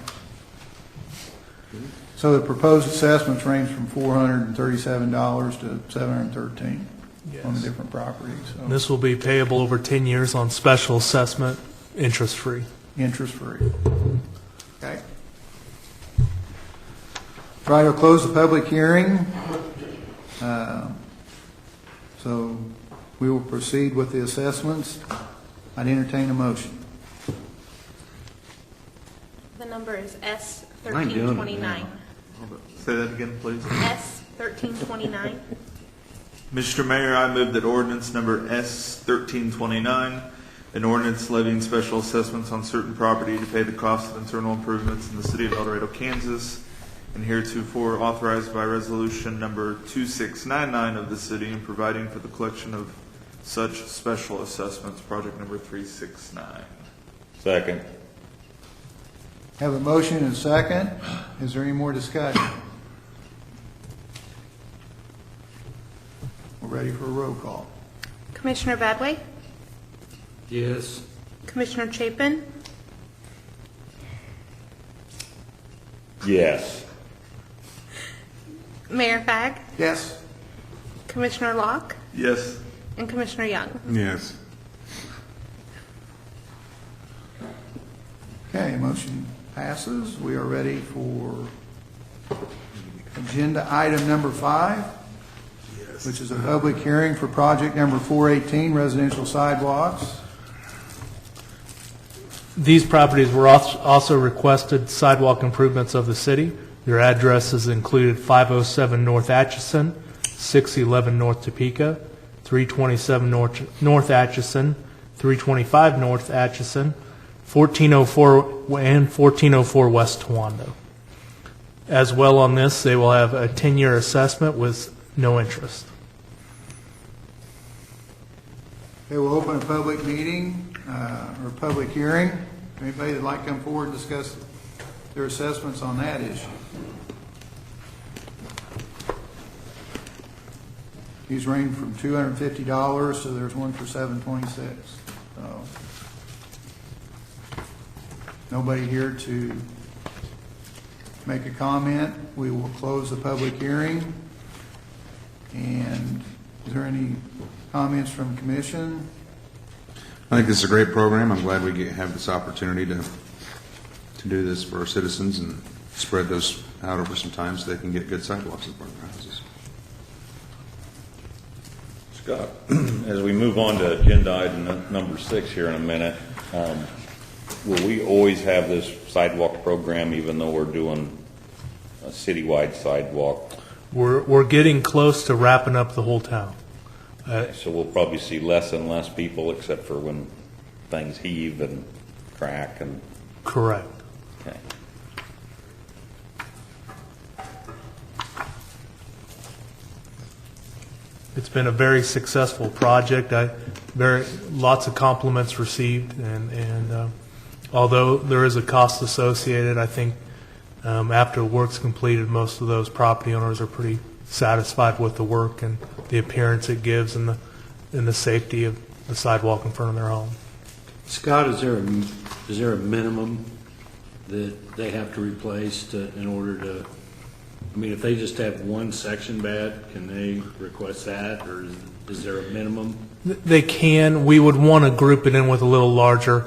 So the proposed assessments range from $437 to $713 on the different properties. So This will be payable over 10 years on special assessment, interest-free. interest-free. Okay. Right, I'll close the public hearing. So we will proceed with the assessments. I'd entertain a motion. The number is I ain't doing it S1329. now. Say that again, please. S1329. Mr. Mayor, I move that ordinance number S-1329, an ordinance levying special assessments on certain property to pay the cost of internal improvements in the city of El Dorado, Kansas, and heretofore authorized by resolution number 2699 of the city and providing for the collection of such special assessments, project number 369. Second. Have a motion and a second. Is there any more discussion? We're ready for a roll call. Commissioner Badway? Yes. Commissioner Chapin? Yes. Mayor Fag? Yes. Commissioner Locke? Yes. And Commissioner Young? Yes. Okay, motion passes. We are ready for agenda item number 5, which is a public hearing for project number 418, residential sidewalks. These properties were also requested sidewalk improvements of the city. Their addresses included 507 North Atchison, 611 North Topeka, 327 North Atchison, 325 North Atchison, 1404 and 1404 West Towanda. As well on this, they will have a 10-year assessment with no interest. Okay, we'll open a public meeting or public hearing. Anybody that'd like to come forward and discuss their assessments on that issue? These range from $250, so there's one for $726. So, nobody here to make a comment. We will close the public hearing. And is there any comments from commission? I think this is a great program. I'm glad we have this opportunity to do this for our citizens and spread those out over some time so they can get good sidewalks in front of their houses. Scott, as we move on to agenda item number 6 here in a minute, will we always have this sidewalk program even though we're doing a citywide sidewalk? We're getting close to wrapping up the whole town. So we'll probably see less and less people except for when things heave and crack and... Correct. Okay. It's been a very successful project. Lots of compliments received, and although there is a cost associated, I think after the work's completed, most of those property owners are pretty satisfied with the work and the appearance it gives and the safety of the sidewalk in front of their home. Scott, is there a minimum that they have to replace in order to, I mean, if they just have one section bad, can they request that, or is there a minimum? They can. We would want to group it in with a little larger.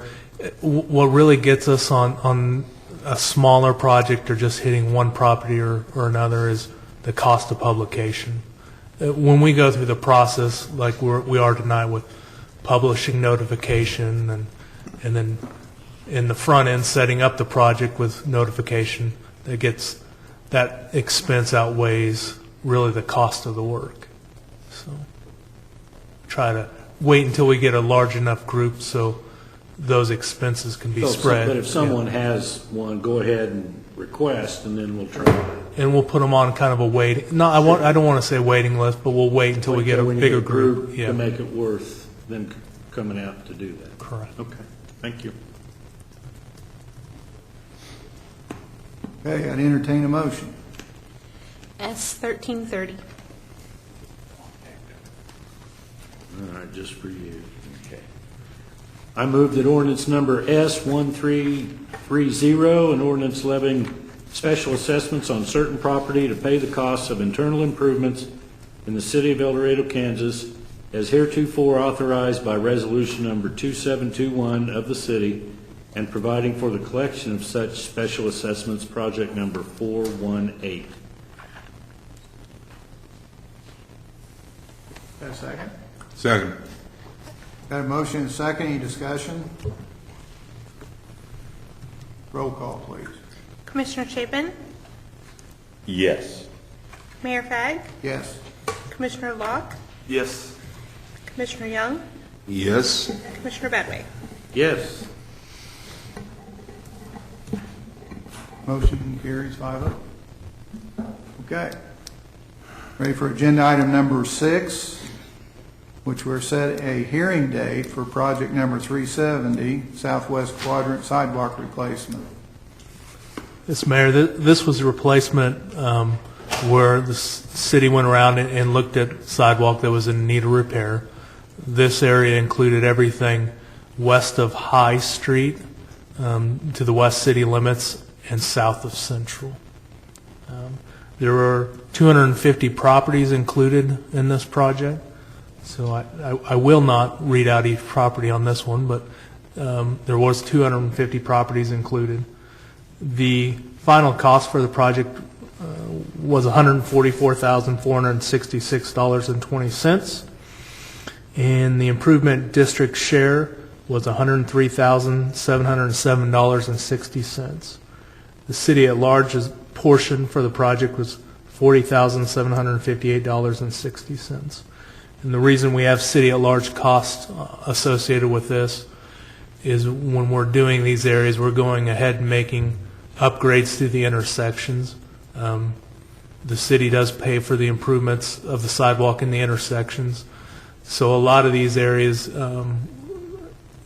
What really gets us on a smaller project or just hitting one property or another is the cost of publication. When we go through the process, like we are tonight with publishing notification and then in the front end setting up the project with notification, that expense outweighs really the cost of the work. So try to wait until we get a large enough group so those expenses can be spread. But if someone has one, go ahead and request, and then we'll try. And we'll put them on kind of a waiting. No, I don't want to say waiting list, but we'll wait until we get a bigger group. To make it worth them coming out to do that. Correct. Okay. Thank you. Okay, I'd entertain a motion. S 1330. All right, just for you. Okay. I move that ordinance number S 1330, an ordinance levying special assessments on certain property to pay the costs of internal improvements in the city of El Dorado, Kansas, as heretofore authorized by resolution number 2721 of the city, and providing for the collection of such special assessments, project number 418. Got a second? Second. Got a motion and a second. Any discussion? Roll call, please. Commissioner Chapin? Yes. Mayor Fagg? Yes. Commissioner Locke? Yes. Commissioner Young? Yes. Commissioner Badway? Yes. Motion carries 5-0. Okay. Ready for agenda item number 6, which we're set a hearing date for project number 370, Southwest Quadrant Sidewalk Replacement. Yes, Mayor, this was a replacement where the city went around and looked at sidewalk that was in need of repair. This area included everything west of High Street to the west city limits and south of Central. There were 250 properties included in this project, so I will not read out each property on this one, but there was 250 properties included. The final cost for the project was $144,466.20, and the improvement district share was $103,707.60. The city at large portion for the project was $40,758.60. And the reason we have city-at-large costs associated with this is when we're doing these areas, we're going ahead and making upgrades to the intersections. The city does pay for the improvements of the sidewalk in the intersections. So a lot of these areas,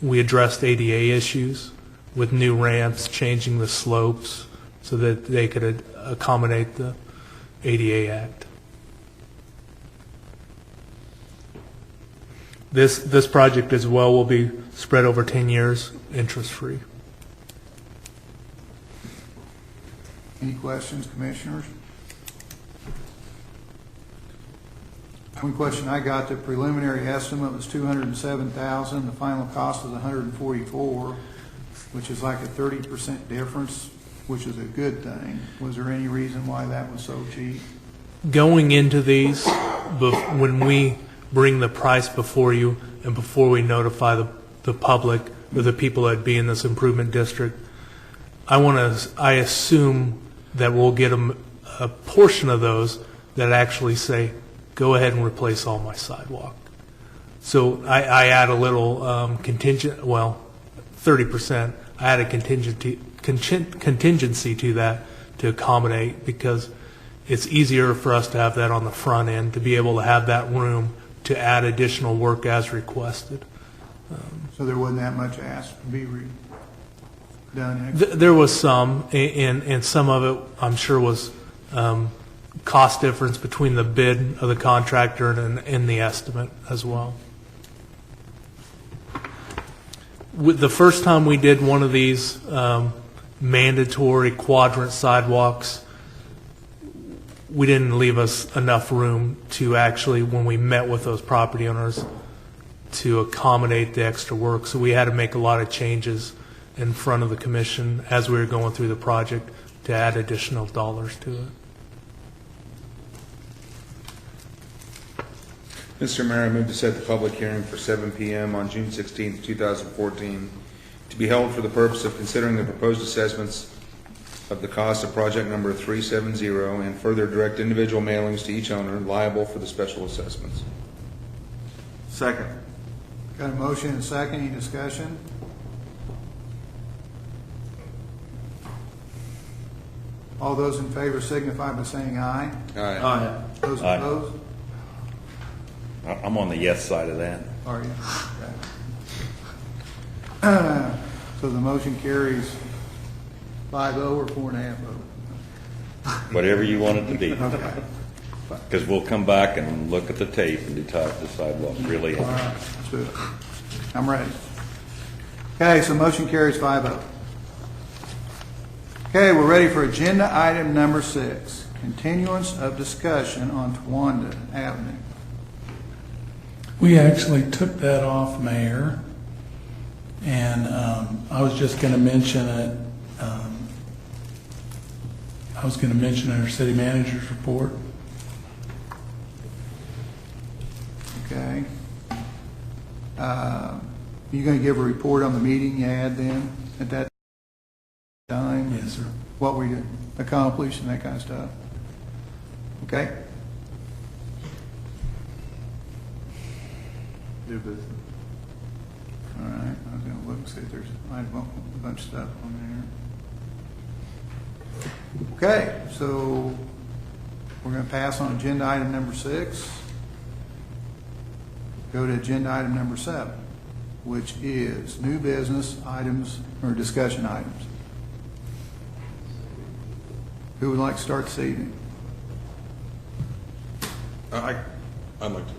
we addressed ADA issues with new ramps, changing the slopes so that they could accommodate the ADA Act. This project as well will be spread over 10 years, interest-free. Any questions, commissioners? One question I got, the preliminary estimate was $207,000. The final cost was $144,000, which is like a 30% difference, which is a good thing. Was there any reason why that was so cheap? Going into these, when we bring the price before you and before we notify the public or the people that be in this improvement district, I assume that we'll get a portion of those that actually say, go ahead and replace all my sidewalk. So I add a little contingent, well, 30%. I add a contingency to that to accommodate, because it's easier for us to have that on the front end, to be able to have that room to add additional work as requested. So there wasn't that much asked to be done? There was some, and some of it I'm sure was cost difference between the bid of the contractor and the estimate as well. With the first time we did one of these mandatory quadrant sidewalks, we didn't leave us enough room to actually, when we met with those property owners, to accommodate the extra work. So we had to make a lot of changes in front of the commission as we were going through the project to add additional dollars to it. Mr. Mayor, I move to set the public hearing for 7 p.m. on June 16th, 2014, to be held for the purpose of considering the proposed assessments of the cost of project number 370 and further direct individual mailings to each owner liable for the special assessments. Second. Got a motion and a second. Any discussion? All those in favor signify by saying aye. Aye. Those Aye. opposed? I'm on the yes side of that. Are you? Okay. So the motion carries 5-0 or 4.5 vote? Whatever you want it to be. Okay. Because we'll come back and look at the tape and decide what really All happened. right, let's do it. I'm ready. Okay, so motion carries 5-0. Okay, we're ready for agenda item number 6, continuance of discussion on Towanda Avenue. We actually took that off, Mayor, and I was just going to mention it. I was going to mention in our city manager's report. Okay. You going to give a report on the meeting you had then at that time? Yes, sir. What we accomplished and that kind of stuff? Okay? New business. All right, I was going to look and see if there's a bunch of stuff on there. Okay, so we're going to pass on agenda item number 6. Go to agenda item number 7, which is new business items or discussion items. Who would like to start this evening? I'd like to.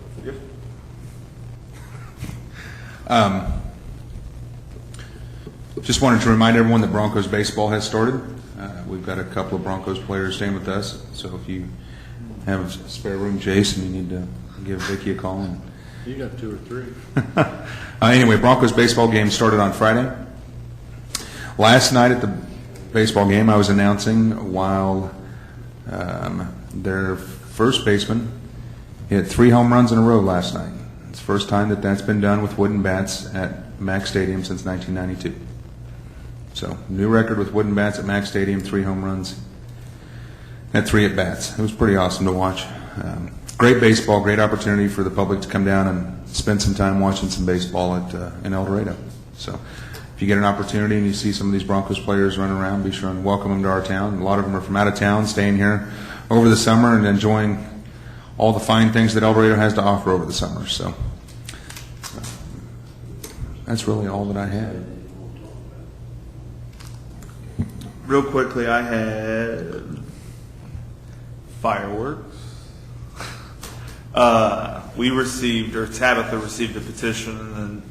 Just wanted to remind everyone that Broncos baseball has started. We've got a couple of Broncos players staying with us, so if you have a spare room, Jason, you need to give Vicki a call. And You got 2 or 3. anyway, Broncos baseball game started on Friday. Last night at the baseball game, I was announcing while their first baseman hit 3 home runs in a row last night. It's the first time that that's been done with wooden bats at Mack Stadium since 1992. So, new record with wooden bats at Mack Stadium, 3 home runs had 3 at-bats. It was pretty awesome to watch. Great baseball, great opportunity for the public to come down and spend some time watching some baseball in El Dorado. So if you get an opportunity and you see some of these Broncos players running around, be sure and welcome them to our town. A lot of them are from out of town, staying here over the summer and enjoying all the fine things that El Dorado has to offer over the summer. So that's really all that I had. Real quickly, I had fireworks. We received, or Tabitha received a petition, and then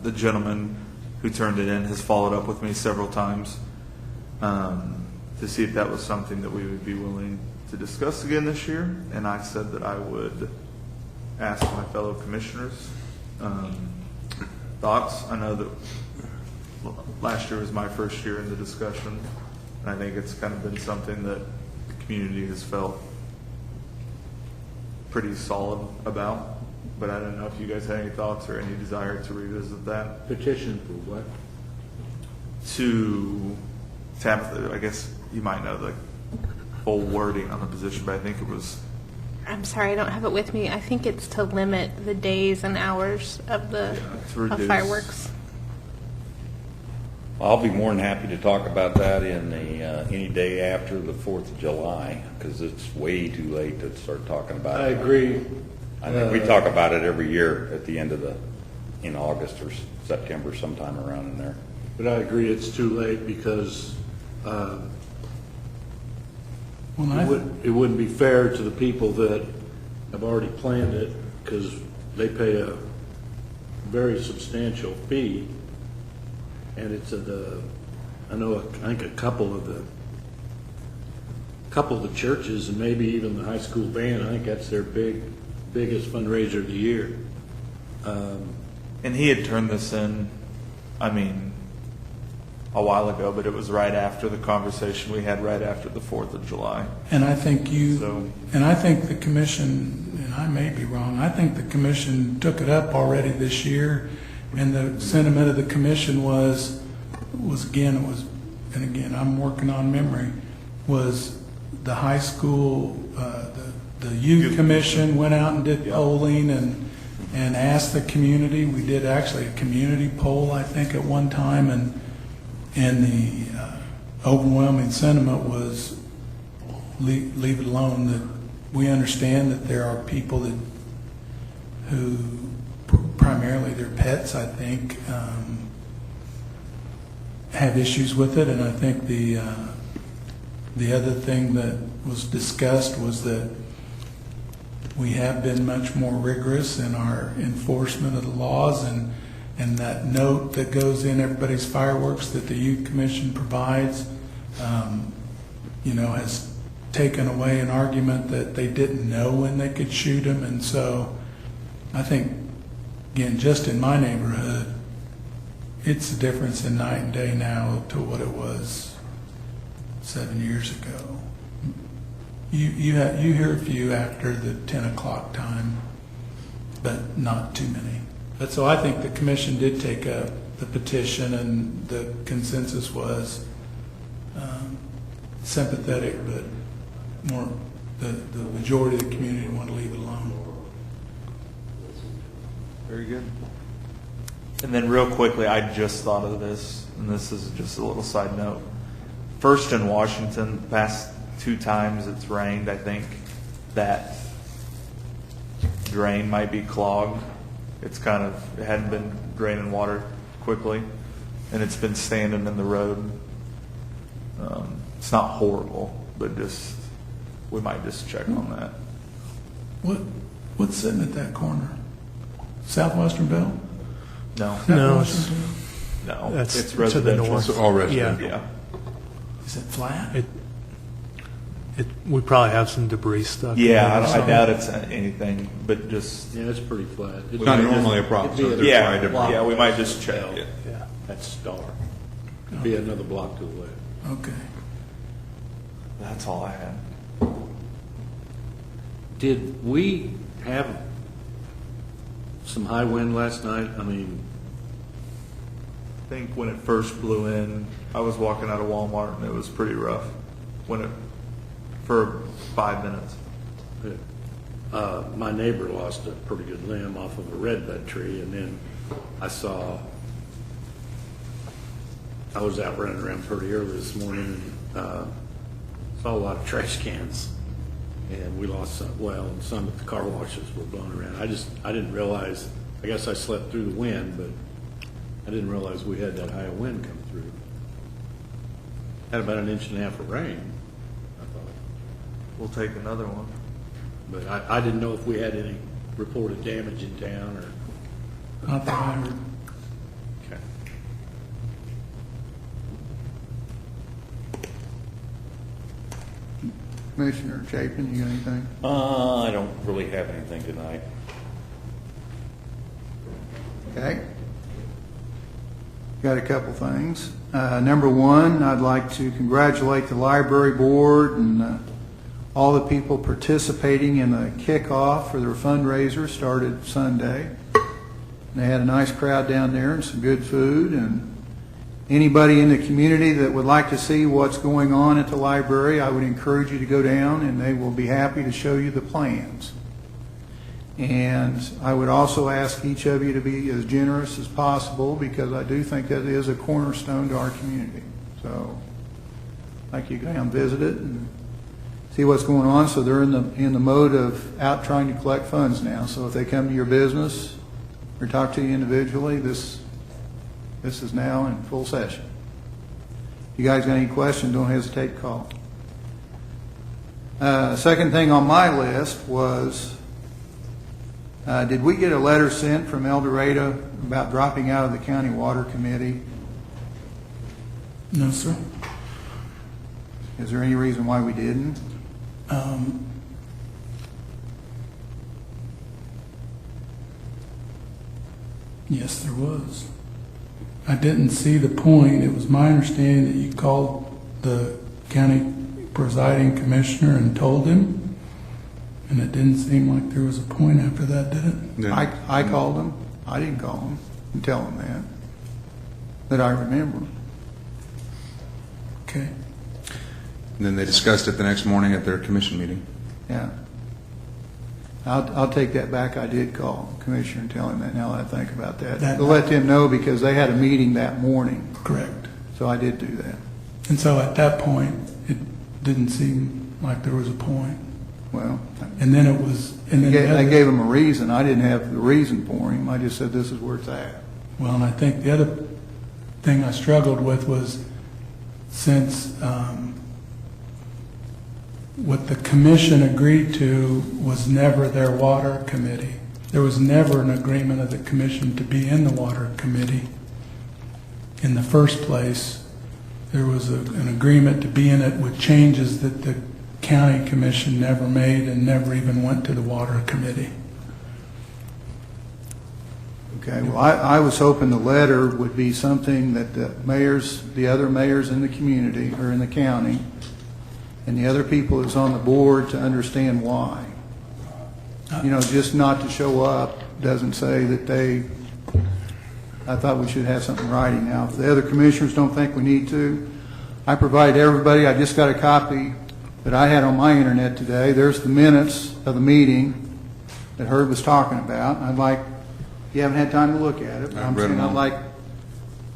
the gentleman who turned it in has followed up with me several times to see if that was something that we would be willing to discuss again this year. And I said that I would ask my fellow commissioners thoughts. I know that last year was my first year in the discussion, and I think it's kind of been something that the community has felt pretty solid about, but I don't know if you guys had any thoughts or any desire to revisit that. Petition for what? To Tabitha, I guess you might know the full wording on the position, but I think it was, I'm sorry, I don't have it with me. I think it's to limit the days and hours of the to reduce. of fireworks. I'll be more than happy to talk about that in the any day after the 4th of July, because it's way too late to start talking about it. I agree. I think we talk about it every year at the end of in August or September, sometime around in there. But I agree it's too late because it wouldn't be fair to the people that have already planned it, because they pay a very substantial fee. And it's I think a couple of the churches and maybe even the high school band, I think that's their biggest fundraiser of the year. and he had turned this in, I mean, a while ago, but it was right after the conversation we had right after the 4th of July. And I think I think the commission, and I may be wrong, I think the commission took it up already this year, and the sentiment of the commission was again, I'm working on memory, was the high school, the youth commission went out and did polling and asked the community. We did actually a community poll, I think, at one time, and the overwhelming sentiment was leave it alone. That we understand that there are people who primarily their pets, I think, have issues with it, and I think the other thing that was discussed was that we have been much more rigorous in our enforcement of the laws, and that note that goes in everybody's fireworks that the youth commission provides, has taken away an argument that they didn't know when they could shoot them. And so I think, again, just in my neighborhood, it's a difference in night and day now to what it was 7 years ago. You hear a few after the 10 o'clock time, but not too many. But so I think the commission did take up the petition, and the consensus was sympathetic, but more the majority of the community wanted to leave it alone. Very good. And then real quickly, I just thought of this, and this is just a little side note. First in Washington, the past 2 times it's rained, I think that drain might be clogged. It hadn't been draining water quickly, and it's been standing in the road. It's not horrible, but we might just check on that. What's sitting at that corner? Southwestern Bell? No. No, No, that's it's to the residential. north. It's all residential. Yeah. Is it flat? We probably have some debris stuck. Yeah, in there, I doubt it's anything, but just, Yeah, it's pretty flat. It's not normally a problem. So they're yeah, trying to- yeah, we might just check it. Yeah. That's Star. It'd be another block to the west. Okay. That's all I had. Did we have some high wind last night? I mean, I think when it first blew in, I was walking out of Walmart and it was pretty rough. When it for 5 minutes. My neighbor lost a pretty good limb off of a redbud tree, and then I was out running around pretty early this morning and saw a lot of trash cans, and we lost some at the car washes were blown around. I didn't realize, I guess I slept through the wind, but I didn't realize we had that high a wind come through. Had about 1.5 inches of rain, I thought. We'll take another one. But I didn't know if we had any reported damage in town or. Not that I heard. Okay. Commissioner Chapin, you got anything? I don't really have anything tonight. Okay. Got a couple things. Number one, I'd like to congratulate the library board and all the people participating in the kickoff for their fundraiser started Sunday. They had a nice crowd down there and some good food. And anybody in the community that would like to see what's going on at the library, I would encourage you to go down, and they will be happy to show you the plans. And I would also ask each of you to be as generous as possible, because I do think that is a cornerstone to our community. So I'd like you to go down and visit it and see what's going on. So they're in the mode of out trying to collect funds now. So if they come to your business or talk to you individually, this is now in full session. If you guys got any questions, don't hesitate to call. Second thing on my list was, did we get a letter sent from El Dorado about dropping out of the county water committee? No, sir. Is there any reason why we didn't? Yes, there was. I didn't see the point. It was my understanding that you called the county presiding commissioner and told him, and it didn't seem like there was a point after that, did it? Yeah. I called him. I didn't call him and tell him that I remember. Okay. And then they discussed it the next morning at their commission meeting. Yeah. I'll take that back. I did call the commissioner and tell him that, now that I think about that. To let them know, because they had a meeting that morning. Correct. So I did do that. And so at that point, it didn't seem like there was a point. Well, And then it was. And then I gave him a reason. I didn't have the reason for him. I just said, this is where it's at. Well, and I think the other thing I struggled with was, since what the commission agreed to was never their water committee. There was never an agreement of the commission to be in the water committee. In the first place, there was an agreement to be in it with changes that the county commission never made and never even went to the water committee. Okay, well, I was hoping the letter would be something that the other mayors in the community or in the county and the other people that's on the board to understand why. You know, just not to show up doesn't say that I thought we should have something in writing. Now, if the other commissioners don't think we need to, I provided everybody, I just got a copy that I had on my internet today. There's the minutes of the meeting that Herb was talking about. I'd like, you haven't had time to look at it, but I'm saying I'd like,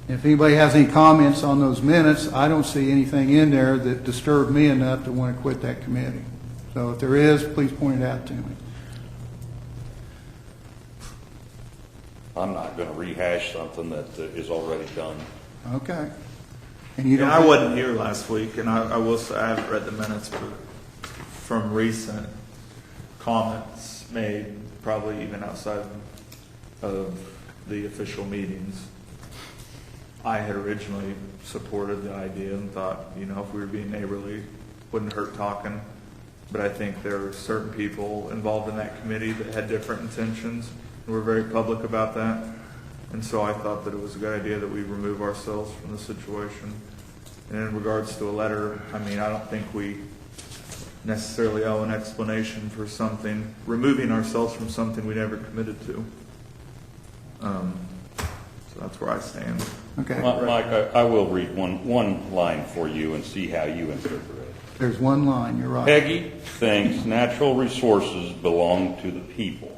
if anybody has any comments on those minutes, I don't see anything in there that disturbed me enough to want to quit that committee. So if there is, please point it out to me. I'm not going to rehash something that is already done. Okay. And you don't. I wasn't here last week, and I will say I haven't read the minutes, but from recent comments made, probably even outside of the official meetings, I had originally supported the idea and thought, you know, if we were being neighborly, wouldn't hurt talking. But I think there were certain people involved in that committee that had different intentions and were very public about that. And so I thought that it was a good idea that we remove ourselves from the situation. And in regards to a letter, I mean, I don't think we necessarily owe an explanation for something, removing ourselves from something we never committed to. So that's where I stand. Okay. Mike, I will read one line for you and see how you interpret it. There's one line, you're right. Peggy thinks natural resources belong to the people.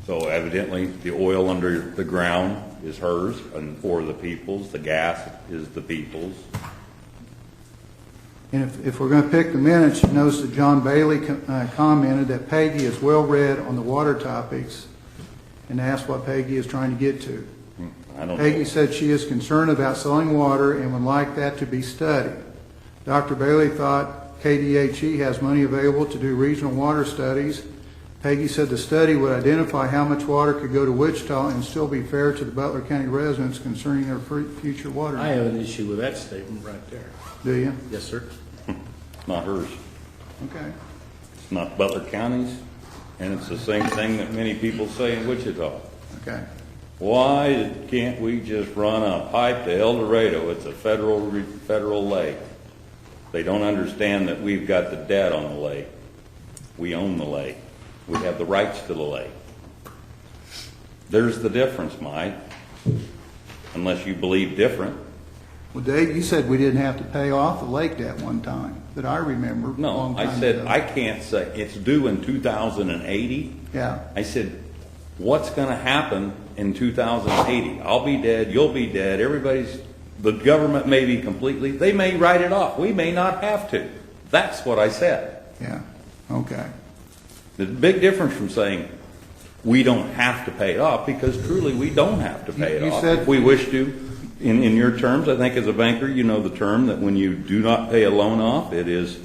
So evidently, the oil under the ground is hers and for the people's. The gas is the people's. And if we're going to pick the minutes, you notice that John Bailey commented that Peggy is well-read on the water topics and asked what Peggy is trying to get to. I don't Peggy know. said she is concerned about selling water and would like that to be studied. Dr. Bailey thought KDHE has money available to do regional water studies. Peggy said the study would identify how much water could go to Wichita and still be fair to the Butler County residents concerning their future water. I have an issue with that statement right there. Do you? Yes, sir. Not hers. Okay. It's not Butler County's, and it's the same thing that many people say in Wichita. Okay. Why can't we just run a pipe to El Dorado? It's a federal lake. They don't understand that we've got the debt on the lake. We own the lake. We have the rights to the lake. There's the difference, Mike. Unless you believe different. Well, Dave, you said we didn't have to pay off the lake debt one time, that I remember. a No, long I time said, ago. I can't say, it's due in 2080. Yeah. I said, what's going to happen in 2080? I'll be dead, you'll be dead, the government may be completely, they may write it off. We may not have to. That's what I said. Yeah. Okay. There's a big difference from saying we don't have to pay it off, because truly we don't have to pay it You off. said- If we wish to, in your terms, I think as a banker, you know the term that when you do not pay a loan off, it is,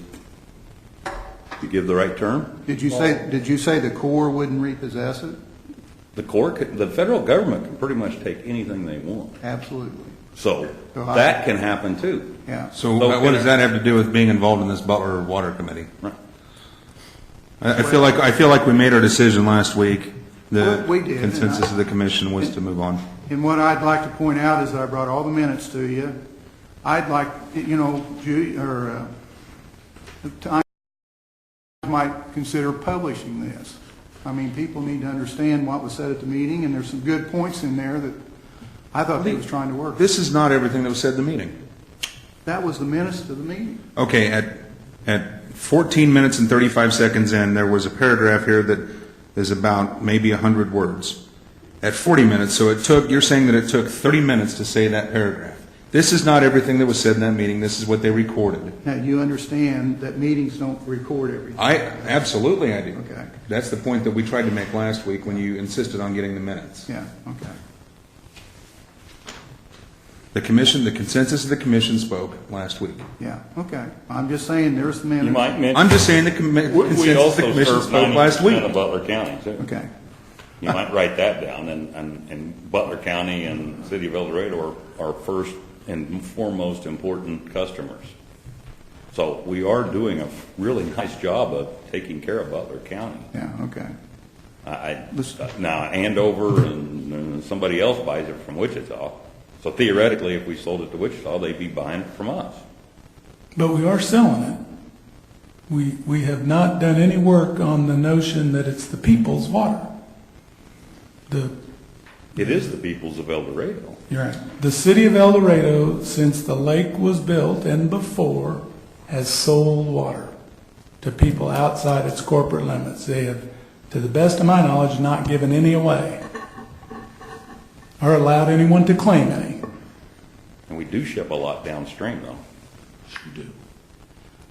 you give the right term? Did you say the Corps wouldn't repossess it? The federal government can pretty much take anything they want. Absolutely. So that can happen too. Yeah. So what does that have to do with being involved in this Butler Water Committee? Right. I feel like we made our decision last week. The We did, and consensus of the commission was to move on. And what I'd like to point out is that I brought all the minutes to you. I'd like, I might consider publishing this. I mean, people need to understand what was said at the meeting, and there's some good points in there that I thought he was trying to work. This is not everything that was said at the meeting. That was the minutes to the meeting. Okay, at 14 minutes and 35 seconds in, there was a paragraph here that is about maybe 100 words. At 40 minutes, so you're saying that it took 30 minutes to say that paragraph. This is not everything that was said in that meeting. This is what they recorded. Now, you understand that meetings don't record everything. Absolutely I do. Okay. That's the point that we tried to make last week when you insisted on getting the minutes. Yeah, okay. The consensus of the commission spoke last week. Yeah, okay. I'm just saying there's the minutes. You might mention. I'm just saying the consensus We of also the commission serve spoke last week. 90% of Butler County too. Okay. You might write that down, and Butler County and City of El Dorado are first and foremost important customers. So we are doing a really nice job of taking care of Butler County. Yeah, okay. Now Andover and somebody else buys it from Wichita. So theoretically, if we sold it to Wichita, they'd be buying it from us. But we are selling it. We have not done any work on the notion that it's the people's water. It is the peoples of El Dorado. You're right. The city of El Dorado, since the lake was built and before, has sold water to people outside its corporate limits. They have, to the best of my knowledge, not given any away or allowed anyone to claim any. And we do ship a lot downstream, though. You do.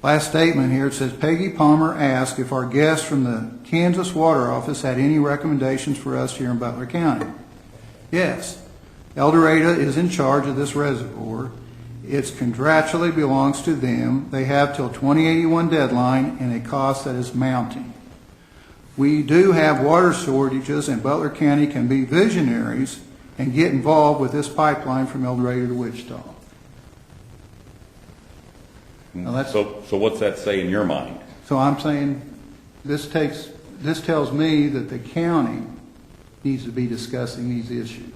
Last statement here, it says Peggy Palmer asked if our guests from the Kansas Water Office had any recommendations for us here in Butler County. Yes, El Dorado is in charge of this reservoir. It contractually belongs to them. They have till 2081 deadline and a cost that is mounting. We do have water shortages, and Butler County can be visionaries and get involved with this pipeline from El Dorado to Wichita. Now So what's that say in your mind? So I'm saying this tells me that the county needs to be discussing these issues.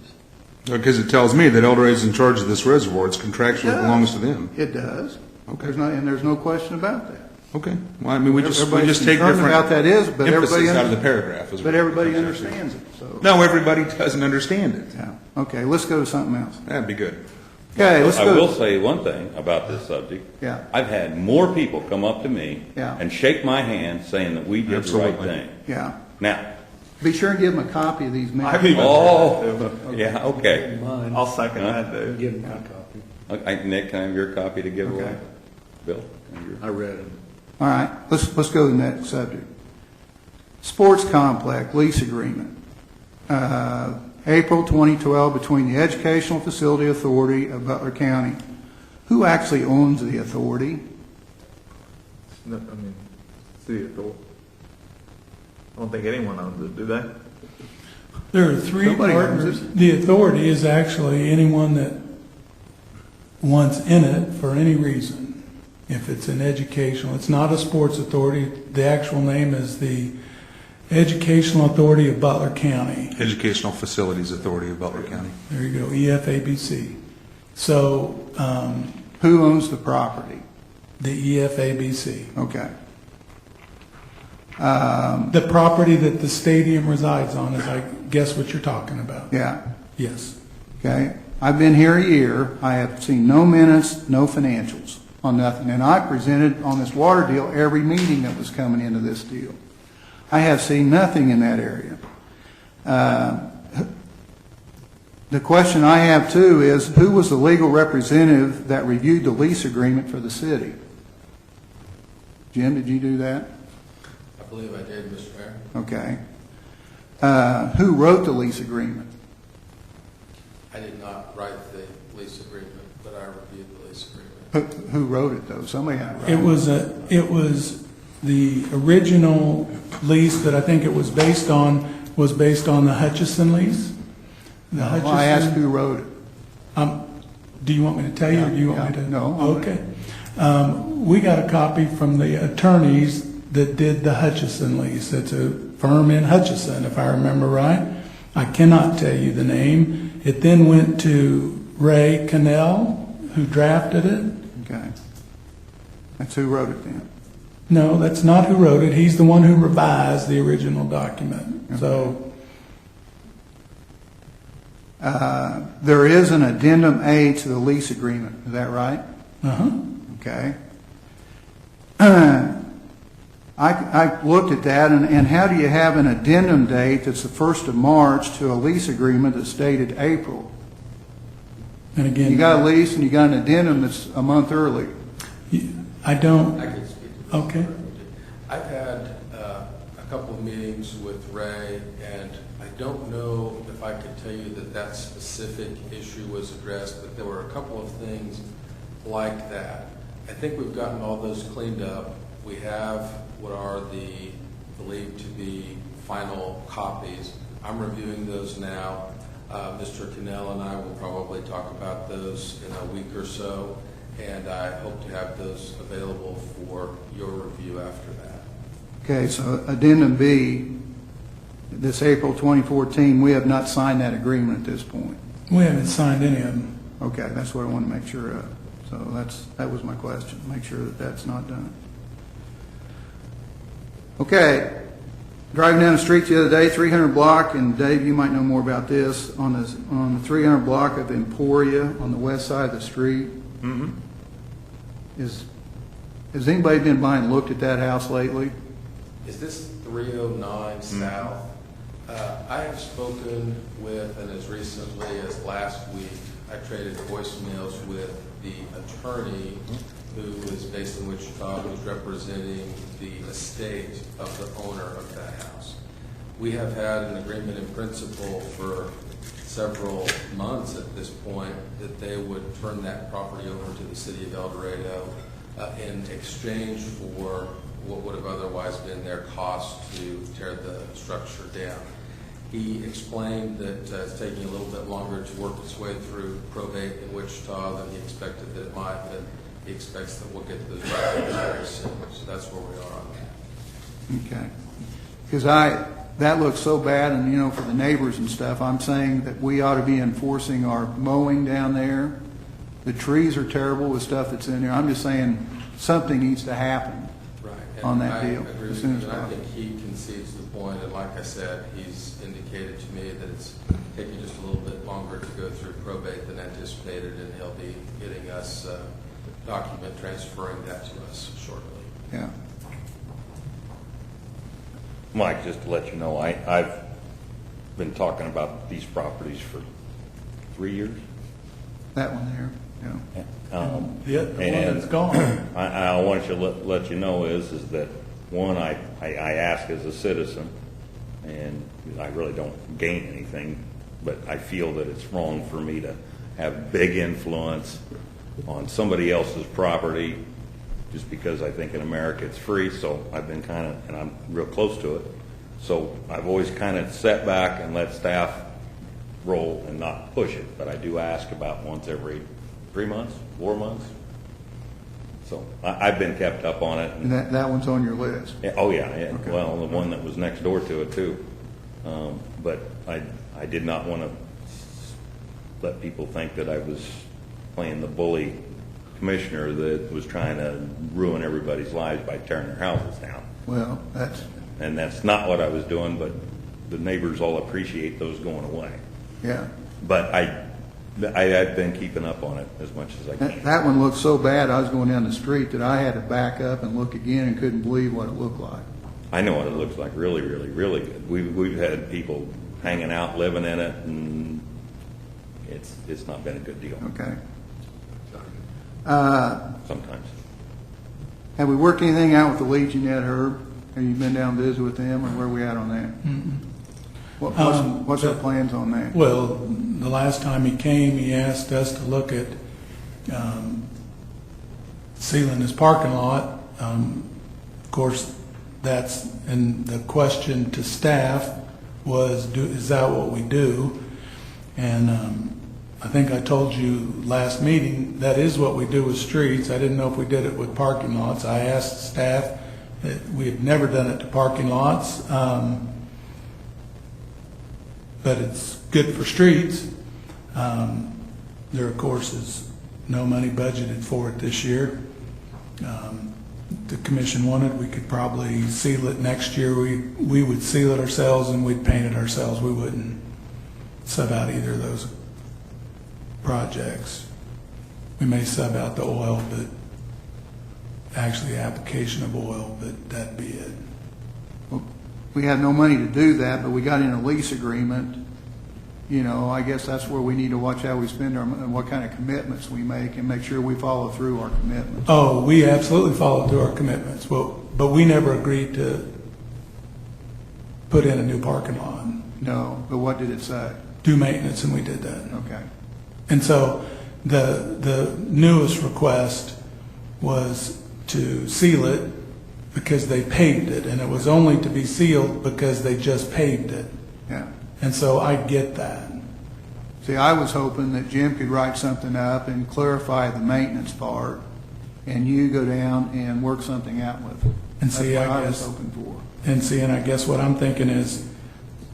Because it tells me that El Dorado is in charge of this reservoir. It's contractually belongs to them. It does. Okay. There's no question about that. Okay. Well, I mean, we just take concerned different about that is, but emphasis everybody out of the paragraph. But everybody understands it. So No, everybody doesn't understand it. yeah. Okay, let's go to something else. That'd be good. Okay, let's I go. will say one thing about this subject. Yeah. I've had more people come up to me Yeah. and shake my hand saying that we did the right Absolutely. thing. Yeah. Now, Be sure and give them a copy of these minutes. I've even oh, yeah, okay. I'll second that, Dave. Give them my copy. Okay, Nick, can I have your copy to give away? Okay. Bill? Can I have your- I read them. All right, let's go to the next subject. Sports complex lease agreement. April 2012 between the Educational Facility Authority of Butler County. Who actually owns the authority? No, I mean, city authority. I don't think anyone owns it, do they? There are three Somebody owns partners. it. The authority is actually anyone that wants in it for any reason. If it's an educational, it's not a sports authority. The actual name is the Educational Authority of Butler County. Educational Facilities Authority of Butler County. There you go, EFABC. So, Who owns the property? the EFABC. Okay. The property that the stadium resides on is, I guess, what you're talking about. Yeah. Yes. Okay. I've been here a year. I have seen no minutes, no financials on nothing. And I presented on this water deal every meeting that was coming into this deal. I have seen nothing in that area. The question I have too is, who was the legal representative that reviewed the lease agreement for the city? Jim, did you do that? I believe I did, Mr. Mayor. Okay. Who wrote the lease agreement? I did not write the lease agreement, but I reviewed the lease agreement. Who wrote it though? Somebody had to write it. It was the original lease that I think it was based on the Hutchison lease. The Well, I asked who wrote it. Do you want me to tell you, or do you want me to? No. Okay. We got a copy from the attorneys that did the Hutchison lease. It's a firm in Hutchison, if I remember right. I cannot tell you the name. It then went to Ray Cannell, who drafted it. Okay. That's who wrote it then. No, that's not who wrote it. He's the one who revised the original document. Okay. So, There is an addendum A to the lease agreement. Is that right? uh-huh. Okay. I looked at that, and how do you have an addendum date that's the 1st of March to a lease agreement that's dated April? And again, You got a lease and you got an addendum that's a month early. I don't. I can speak to Okay. I've had a couple of meetings with Ray, and I don't know if I could tell you that that specific issue was addressed, but there were a couple of things like that. I think we've gotten all those cleaned up. We have what are the believed to be final copies. I'm reviewing those now. Mr. Cannell and I will probably talk about those in a week or so, and I hope to have those available for your review after that. Okay, so addendum B, this April 2014, we have not signed that agreement at this point. We haven't signed any of them. Okay, that's what I want to make sure of. So that was my question, make sure that that's not done. Okay, driving down the street the other day, 300 block, and Dave, you might know more about this, on the 300 block of Emporia on the west side of the street. Mm-hmm. Has anybody been by and looked at that house lately? Is this 309 South? I have spoken with, and as recently as last week, I traded voicemails with the attorney who is based in Wichita, who's representing the estate of the owner of that house. We have had an agreement in principle for several months at this point that they would turn that property over to the city of El Dorado in exchange for what would have otherwise been their cost to tear the structure down. He explained that it's taking a little bit longer to work its way through probate in Wichita than he expected that it might, but he expects that we'll get those documents very soon. So that's where we are on that. Okay. Because that looks so bad, and for the neighbors and stuff, I'm saying that we ought to be enforcing our mowing down there. The trees are terrible with stuff that's in there. I'm just saying something needs to happen on that deal. I agree as with soon you, as and I possible. think he concedes the point, and like I said, he's indicated to me that it's taking just a little bit longer to go through probate than anticipated, and he'll be getting us document transferring that to us shortly. Yeah. Mike, just to let you know, I've been talking about these properties for 3 years. That one there, yeah. The one that's gone. I want to let you know is that, one, I ask as a citizen, and I really don't gain anything, but I feel that it's wrong for me to have big influence on somebody else's property just because I think in America it's free. So I've been kind of, and I'm real close to it, so I've always kind of sat back and let staff roll and not push it. But I do ask about once every 3 months, 4 months. So I've been kept up on it. And that one's on your list? Yeah, oh, yeah. Okay. Well, the one that was next door to it, too. But I did not want to let people think that I was playing the bully commissioner that was trying to ruin everybody's lives by tearing their houses down. Well, And that's not what I was doing, but the neighbors all appreciate those going away. yeah. But I've been keeping up on it as much as I can. That one looked so bad, I was going down the street that I had to back up and look again and couldn't believe what it looked like. I know what it looks like. Really, really, really good. We've had people hanging out, living in it, and it's not been a good deal. Okay. Sometimes. Have we worked anything out with the Legion yet, Herb? Have you been down to visit with them, or where are we at on that? What's our plans on that? Well, the last time he came, he asked us to look at sealing his parking lot. Of course, and the question to staff was, is that what we do? And I think I told you last meeting, that is what we do with streets. I didn't know if we did it with parking lots. I asked staff that we had never done it to parking lots. But it's good for streets. There, of course, is no money budgeted for it this year. The commission wanted, we could probably seal it next year. We would seal it ourselves and we'd paint it ourselves. We wouldn't sub out either of those projects. We may sub out the oil, but actually application of oil, but that'd be it. We had no money to do that, but we got in a lease agreement. You know, I guess that's where we need to watch how we spend our money and what kind of commitments we make and make sure we follow through our commitments. Oh, we absolutely followed through our commitments. Well, but we never agreed to put in a new parking lot. No, but what did it say? Do maintenance, and we did that. Okay. And so the newest request was to seal it because they paved it, and it was only to be sealed because they just paved it. Yeah. And so I get that. See, I was hoping that Jim could write something up and clarify the maintenance part, and you go down and work something out with it. And see, That's what I I was guess- hoping for. And I guess what I'm thinking is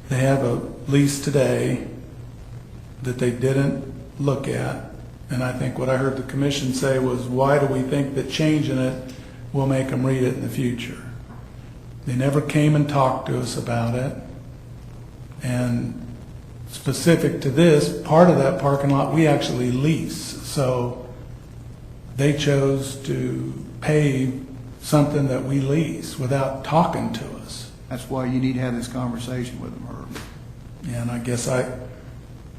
they have a lease today that they didn't look at. And I think what I heard the commission say was, why do we think that changing it will make them read it in the future? They never came and talked to us about it. And specific to this, part of that parking lot we actually lease. So they chose to pave something that we lease without talking to us. That's why you need to have this conversation with them, Herb. And I guess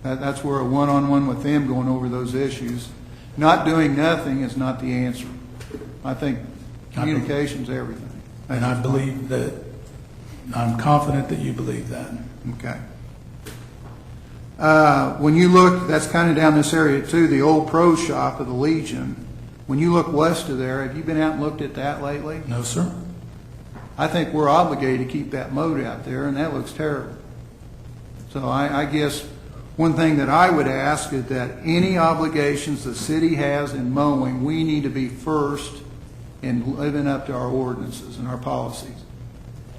That's where a one-on-one with them going over those issues. Not doing nothing is not the answer. I think communication's everything. and I believe that, I'm confident that you believe that. Okay. When you look, that's kind of down this area too, the old pro shop of the Legion. When you look west of there, have you been out and looked at that lately? No, sir. I think we're obligated to keep that moat out there, and that looks terrible. So I guess one thing that I would ask is that any obligations the city has in mowing, we need to be first in living up to our ordinances and our policies.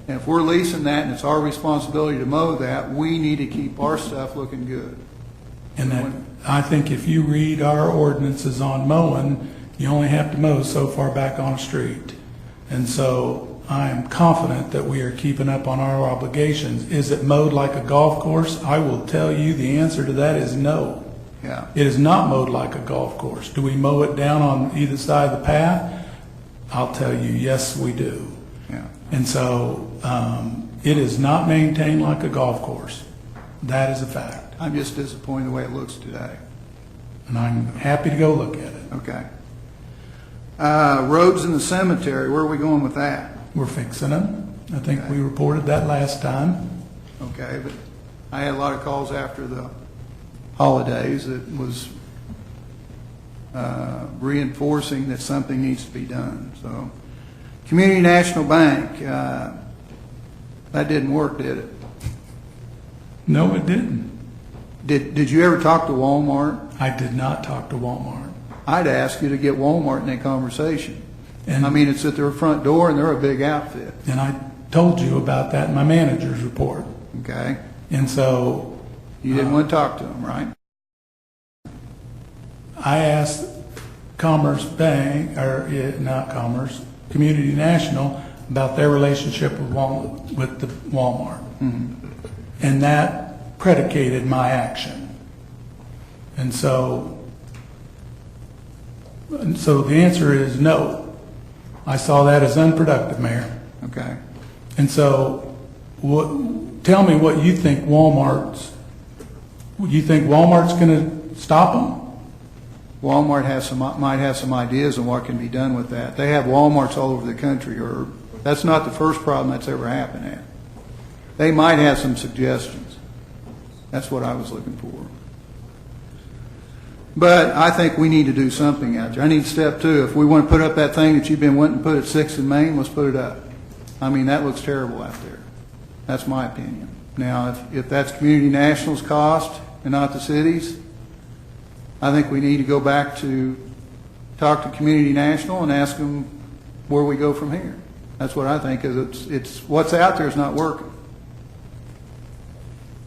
And if we're leasing that and it's our responsibility to mow that, we need to keep our stuff looking good. And that, I think if you read our ordinances on mowing, you only have to mow so far back on a street. And so I am confident that we are keeping up on our obligations. Is it mowed like a golf course? I will tell you the answer to that is no. Yeah. It is not mowed like a golf course. Do we mow it down on either side of the path? I'll tell you, yes, we do. Yeah. And so it is not maintained like a golf course. That is a fact. I'm just disappointed the way it looks today. And I'm happy to go look at it. Okay. Roads in the cemetery, where are we going with that? We're fixing them. I think we reported that last time. Okay, but I had a lot of calls after the holidays that was reinforcing that something needs to be done. So, Community National Bank, that didn't work, did it? No, it didn't. Did you ever talk to Walmart? I did not talk to Walmart. I'd ask you to get Walmart in that conversation. And I mean, it's at their front door, and they're a big outfit. And I told you about that in my manager's report. Okay? And so You didn't want to talk to them, right? I asked Commerce Bank, or not Commerce, Community National, about their relationship with the Walmart. Mm-hmm. And that predicated my action. And so the answer is no. I saw that as unproductive, Mayor. Okay. And so tell me what you think Walmart's going to stop them? Walmart might have some ideas on what can be done with that. They have Walmarts all over the country, or that's not the first problem that's ever happened at. They might have some suggestions. That's what I was looking for. But I think we need to do something out there. I need step two. If we want to put up that thing that you've been wanting to put at 6th and Main, let's put it up. I mean, that looks terrible out there. That's my opinion. Now, if that's Community National's cost and not the city's, I think we need to go back to talk to Community National and ask them where we go from here. That's what I think, because it's what's out there is not working.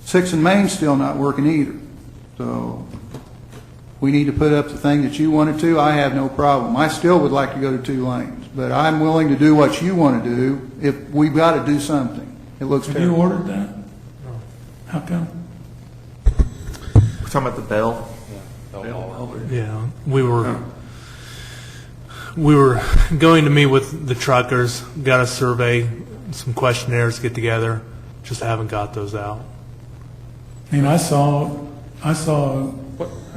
6th and Main's still not working either. So we need to put up the thing that you wanted to. I have no problem. I still would like to go to 2 lanes, but I'm willing to do what you want to do if we've got to do something. It looks Have terrible. you ordered that? No. How come? We're talking about the bell. Yeah, we were going to meet with the truckers, got a survey, some questionnaires to get together, just haven't got those out. I mean, I saw a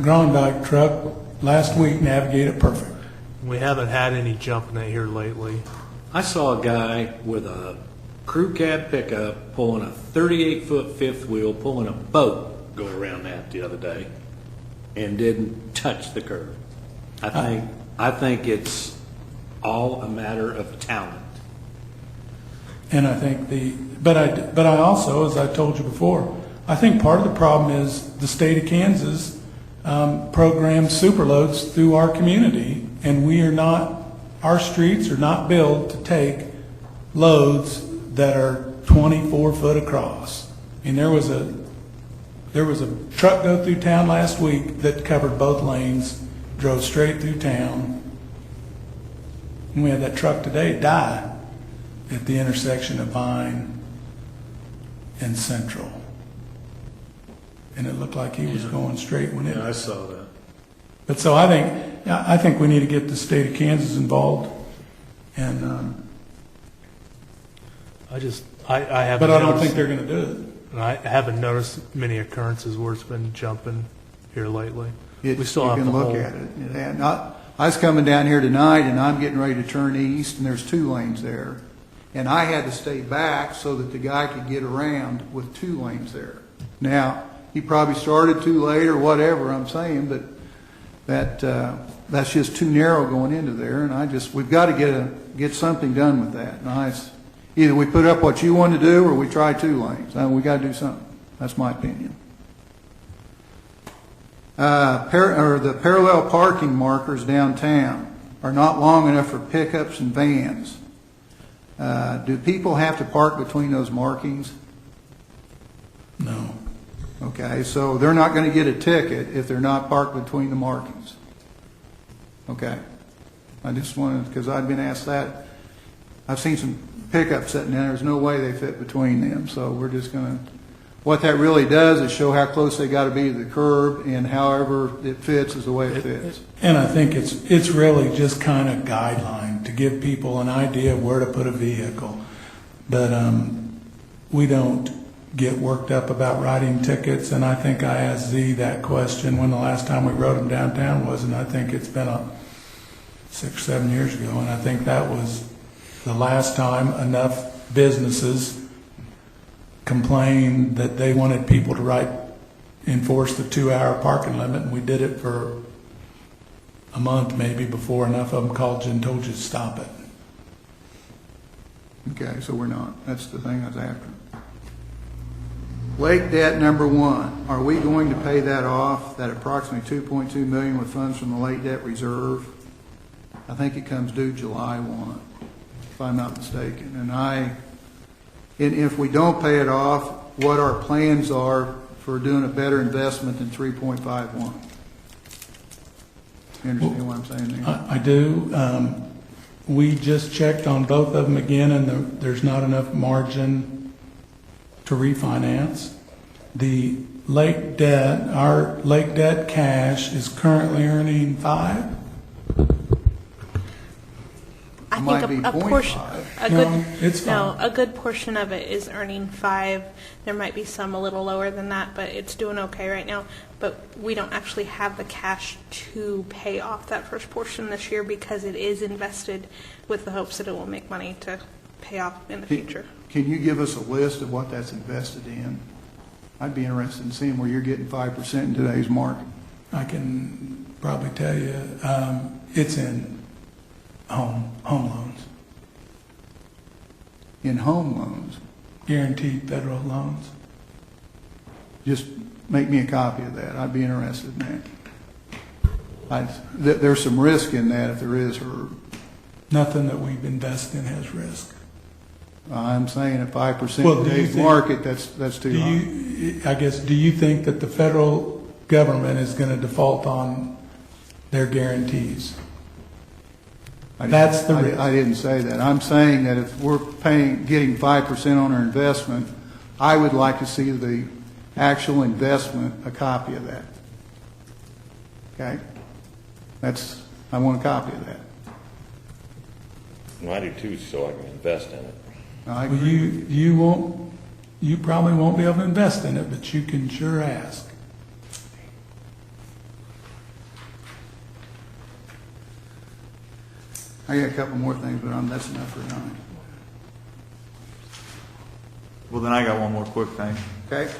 Grondike truck last week navigate it perfect. We haven't had any jumping it here lately. I saw a guy with a crew cab pickup pulling a 38-foot fifth wheel, pulling a boat go around that the other day, and didn't touch the curb. I think it's all a matter of talent. And I think but I also, as I told you before, I think part of the problem is the state of Kansas programs superloads through our community, and our streets are not built to take loads that are 24 foot across. And there was a truck go through town last week that covered both lanes, drove straight through town. And we had that truck today die at the intersection of Vine and Central. And it looked like he was going straight when I saw that. But so I think we need to get the state of Kansas involved. And I haven't. but I don't think they're going to do it. And I haven't noticed many occurrences where it's been jumping here lately. We still you have can the look whole. at it. And I was coming down here tonight, and I'm getting ready to turn east, and there's 2 lanes there. And I had to stay back so that the guy could get around with 2 lanes there. Now, he probably started too late or whatever I'm saying, but that's just too narrow going into there. And we've got to get something done with that. And either we put up what you want to do, or we try 2 lanes. We got to do something. That's my opinion. The parallel parking markers downtown are not long enough for pickups and vans. Do people have to park between those markings? No. Okay, so they're not going to get a ticket if they're not parked between the markings. Okay. I just wanted, because I've been asked that. I've seen some pickup sitting there. There's no way they fit between them. So we're just going to, what that really does is show how close they got to be to the curb, and however it fits is the way it fits. And I think it's really just kind of guideline to give people an idea of where to put a vehicle. But we don't get worked up about writing tickets, and I think I asked Z that question when the last time we wrote them downtown was, and I think it's been 6 or 7 years ago, and I think that was the last time enough businesses complained that they wanted people to enforce the 2-hour parking limit, and we did it for a month maybe before enough of them called you and told you to stop it. Okay, so we're not. That's the thing I was after. Lake debt number 1. Are we going to pay that off, that approximately $2.2 million with funds from the lake debt reserve? I think it comes due July 1, if I'm not mistaken. And if we don't pay it off, what our plans are for doing a better investment than 3.51. You understand what I'm saying there? I do. We just checked on both of them again, and there's not enough margin to refinance. The lake debt, our lake debt cash is currently earning 5. I Might think be a portion, 0.5. No, it's fine. a good portion of it is earning 5. There might be some a little lower than that, but it's doing okay right now. But we don't actually have the cash to pay off that first portion this year because it is invested with the hopes that it will make money to pay off in the future. Can you give us a list of what that's invested in? I'd be interested in seeing where you're getting 5% in today's market. I can probably tell you, it's in home loans, In home loans. guaranteed federal loans. Just make me a copy of that. I'd be interested in that. There's some risk in that if there is, Herb. Nothing that we've invested in has risk. I'm saying at 5% Well, in do you today's think- market, that's too high. Do you think that the federal government is going to default on their guarantees? That's the risk. I didn't say that. I'm saying that if we're getting 5% on our investment, I would like to see the actual investment, a copy of that. Okay? I want a copy of that. Well, I do too, so I can invest in it. I Well, agree. you probably won't be able to invest in it, but you can sure ask. I got a couple more things, but that's enough for tonight. Well, then I got one more quick thing. Okay?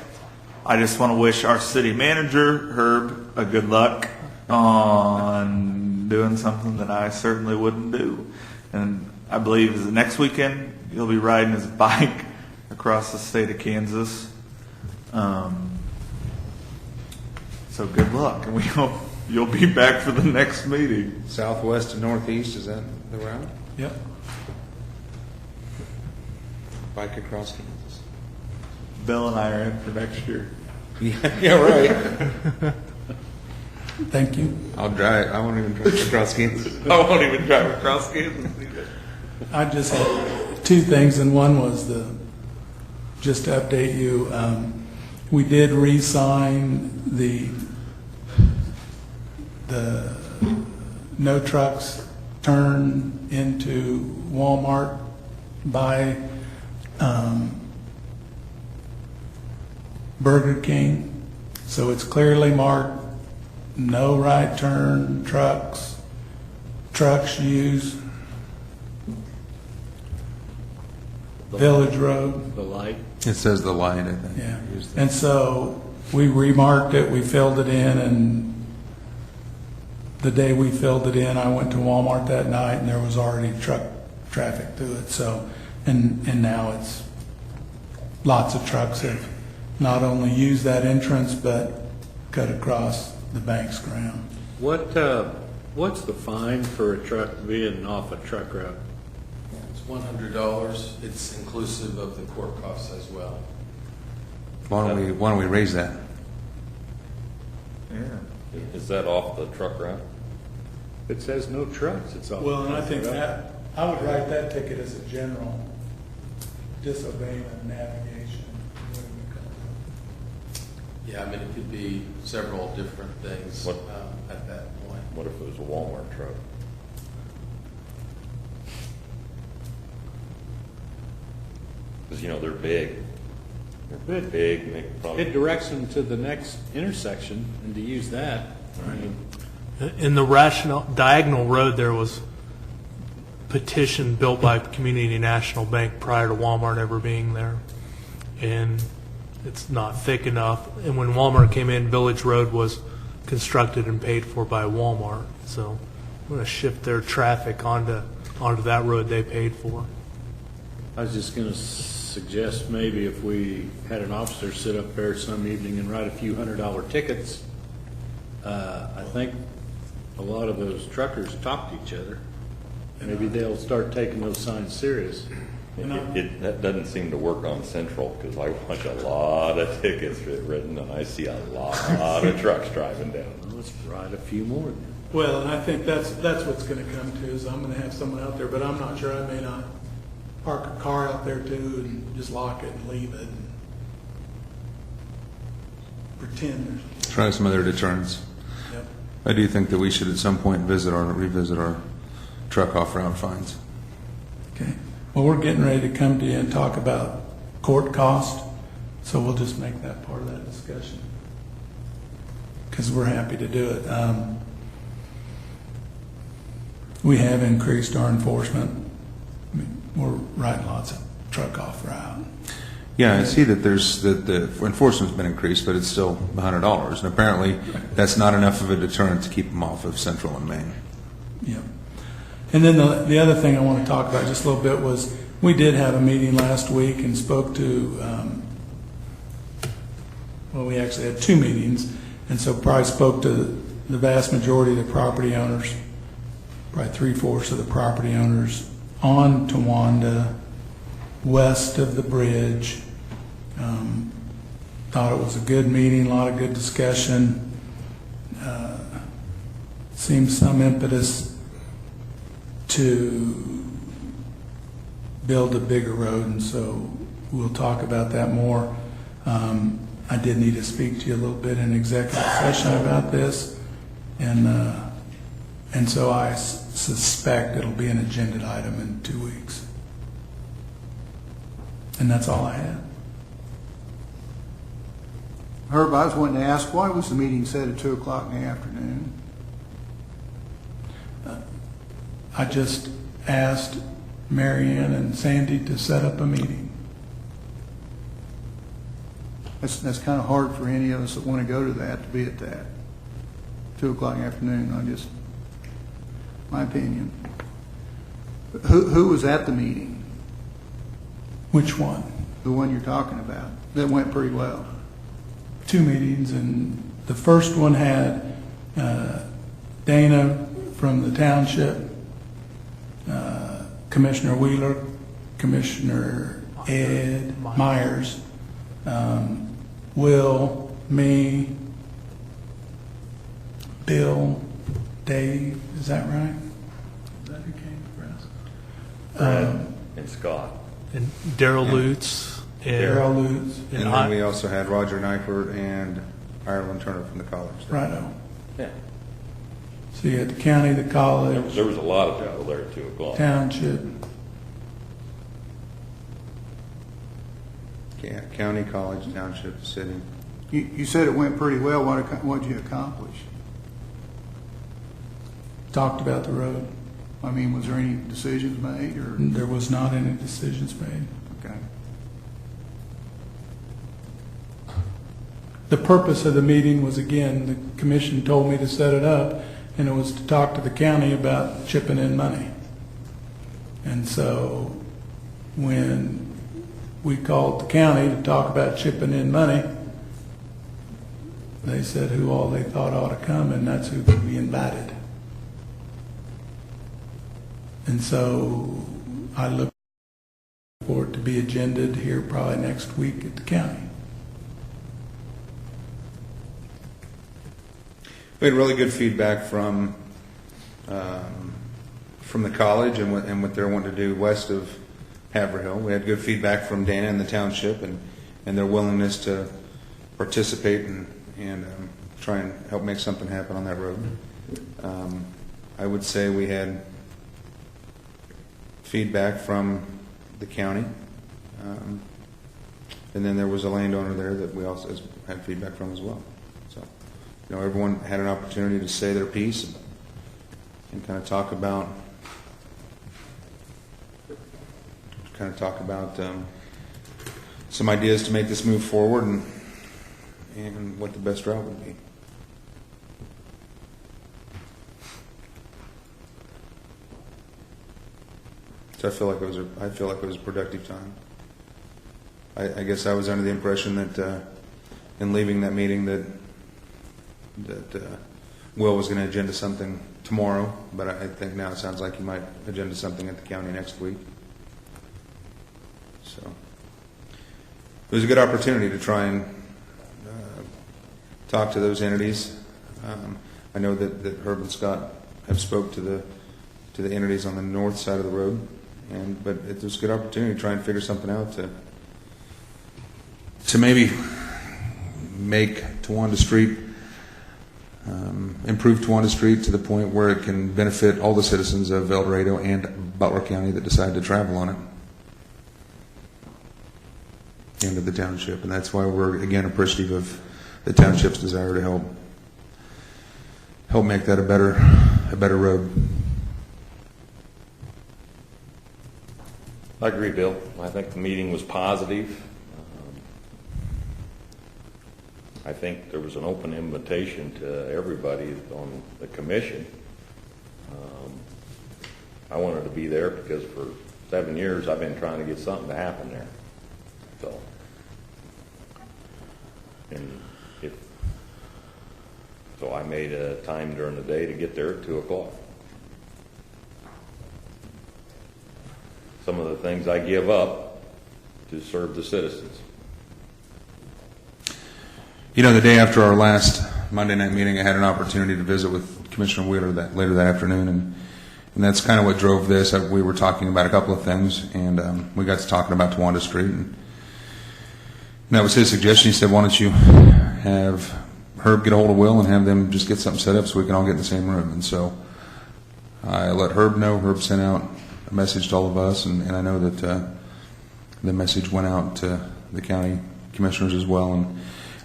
I just want to wish our city manager, Herb, a good luck on doing something that I certainly wouldn't do. And I believe is the next weekend he'll be riding his bike across the state of Kansas. So good luck, and we hope you'll be back for the next meeting. Southwest and northeast, is that the route? Yep. Bike across Kansas. Bill and I are in for next year. Yeah, right. Thank you. I'll drive. I won't even drive across Kansas. I won't even drive across Kansas either. I just had 2 things, and one was just to update you, we did re-sign the no trucks turn into Walmart by Burger King. So it's clearly marked, no right turn trucks use Village Road. The light. It says the light, I think. Yeah, Use the- and so we remarked it, we filled it in, and the day we filled it in, I went to Walmart that night, and there was already truck traffic through it, so, and now it's, lots of trucks have not only used that entrance, but cut across the bank's ground. What's the fine for a truck being off a truck route? It's $100. It's inclusive of the court costs as well. Why don't we raise that? Yeah. Is that off the truck route? It says no trucks, it's off. Well, and I the think truck route. that, I would write that ticket as a general. disobeying a navigation, whatever we call it. Yeah, I mean, it could be several different things What- at that point. What if it was a Walmart truck? Because, they're big. They're big. Big, make probably. It directs them to the next intersection, and to use that, I mean, In the Diagonal Road, there was petition built by Community National Bank prior to Walmart ever being there. And it's not thick enough. And when Walmart came in, Village Road was constructed and paid for by Walmart. So we're going to shift their traffic onto that road they paid for. I was just going to suggest maybe if we had an officer sit up there some evening and write a few $100 tickets. I think a lot of those truckers talk to each other. Maybe they'll start taking those signs serious. That doesn't seem to work on Central because I watch a lot of tickets written and I see a lot of trucks driving down. Let's write a few more then. Well, and I think that's what's going to come to, is I'm going to have someone out there, but I'm not sure, I may not park a car out there too and just lock it and leave it and pretend there's. Try some other deterrents. Yep. I do think that we should at some point revisit our truck off-route fines. Okay. Well, we're getting ready to come to you and talk about court cost, so we'll just make that part of that discussion. Because we're happy to do it. We have increased our enforcement. I mean, we're writing lots of truck off-route. Yeah, I see that the enforcement's been increased, but it's still $100, and apparently that's not enough of a deterrent to keep them off of Central and Main. Yep. And then the other thing I want to talk about just a little bit was, we did have a meeting last week and spoke to, we actually had two meetings, and so probably spoke to the vast majority of the property owners, probably 3/4 of the property owners on Towanda, west of the bridge. Thought it was a good meeting, a lot of good discussion. Seems some impetus to build a bigger road, and so we'll talk about that more. I did need to speak to you a little bit in executive session about this, and so I suspect it'll be an agenda item in 2 weeks. And that's all I had. Herb, I was wanting to ask, why was the meeting set at 2 o'clock in the afternoon? I just asked Marianne and Sandy to set up a meeting. That's kind of hard for any of us that want to go to that, to be at that. 2 o'clock in the afternoon, my opinion. Who was at the meeting? Which one? The one you're talking about. That went pretty well. 2 meetings, and the first one had Dana from the township, Commissioner Wheeler, Commissioner Ed Myers, Will, me, Bill, Dave, is that right? Is that who came for us? And Scott. And Daryl Lutz. Daryl Lutz. And then we also had Roger Nyford and Ireland Turner from the college. Righto. Yeah. So you had the county, the college, There was a lot of people there at 2 o'clock. township. Yeah, county, college, township, city. You said it went pretty well. What did you accomplish? Talked about the road. I mean, was there any decisions made, or? There was not any decisions made. Okay. The purpose of the meeting was, again, the commission told me to set it up, and it was to talk to the county about chipping in money. And so when we called the county to talk about chipping in money, they said who all they thought ought to come, and that's who we invited. And so I look for it to be agended here probably next week at the county. We had really good feedback from the college and what they're wanting to do west of Haverhill. We had good feedback from Dana and the township and their willingness to participate and try and help make something happen on that road. I would say we had feedback from the county. And then there was a landowner there that we also had feedback from as well. So, everyone had an opportunity to say their piece and kind of talk about some ideas to make this move forward and what the best route would be. So I feel like it was a productive time. I guess I was under the impression that in leaving that meeting that Will was going to agenda something tomorrow, but I think now it sounds like he might agenda something at the county next week. So it was a good opportunity to try and talk to those entities. I know that Herb and Scott have spoke to the entities on the north side of the road, but it was a good opportunity to try and figure something out to maybe make Towanda Street, improve Towanda Street to the point where it can benefit all the citizens of El Dorado and Butler County that decide to travel on it, and of the township. And that's why we're, again, appreciative of the township's desire to help make that a better road. I agree, Bill. I think the meeting was positive. I think there was an open invitation to everybody on the commission. I wanted to be there because for 7 years I've been trying to get something to happen there. So I made a time during the day to get there at 2 o'clock. Some of the things I give up to serve the citizens. The day after our last Monday night meeting, I had an opportunity to visit with Commissioner Wheeler later that afternoon, and that's kind of what drove this. We were talking about a couple of things, and we got to talking about Towanda Street, and that was his suggestion. He said, why don't you have Herb get a hold of Will and have them just get something set up so we can all get in the same room. And so I let Herb know. Herb sent out a message to all of us, and I know that the message went out to the county commissioners as well, and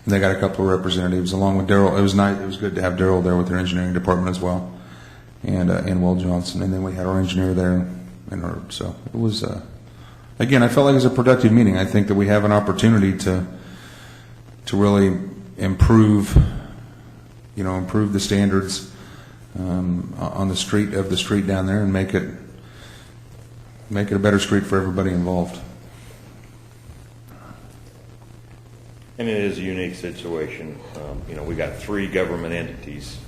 they got a couple of representatives along with Daryl. It was nice. It was good to have Daryl there with their engineering department as well, and Will Johnson, and then we had our engineer there and Herb. So it was again, I felt like it was a productive meeting. I think that we have an opportunity to really improve the standards on the street down there and make it a better street for everybody involved. And it is a unique situation. We got 3 government entities,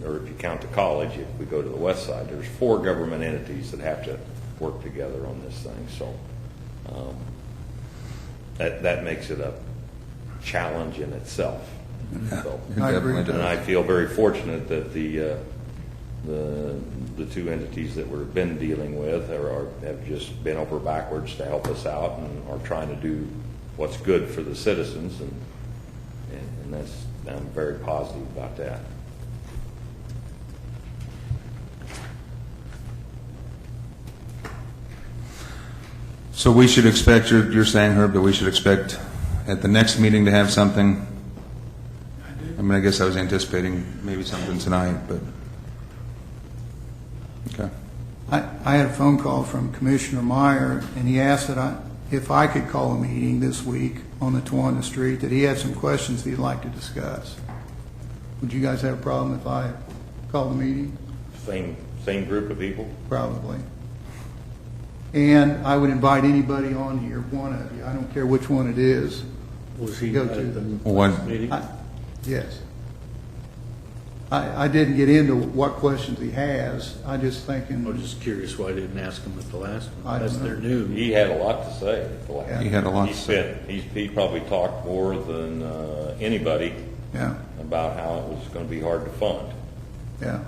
or if you count the college, if we go to the west side, there's 4 government entities that have to work together on this thing. So that makes it a challenge in itself. Yeah, So, it definitely does. and I feel very fortunate that the 2 entities that we've been dealing with have just been over backwards to help us out and are trying to do what's good for the citizens, and I'm very positive about that. So we should expect, you're saying, Herb, that we should expect at the next meeting to have something? I guess I was anticipating maybe something tonight, but okay. I had a phone call from Commissioner Meyer, and he asked that if I could call a meeting this week on the Towanda Street, that he had some questions that he'd like to discuss. Would you guys have a problem if I called the meeting? Same group of people? Probably. And I would invite anybody on here, one of you, I don't care which one it is. Was he Go at to the One. meeting? Yes. I didn't get into what questions he has. I just thinking. I was just curious why I didn't ask him at the last one. I don't That's know. their new. He had a lot to say at the last. Yeah. He had a lot to say. He probably talked more than anybody Yeah, about how it was going to be hard to fund. yeah.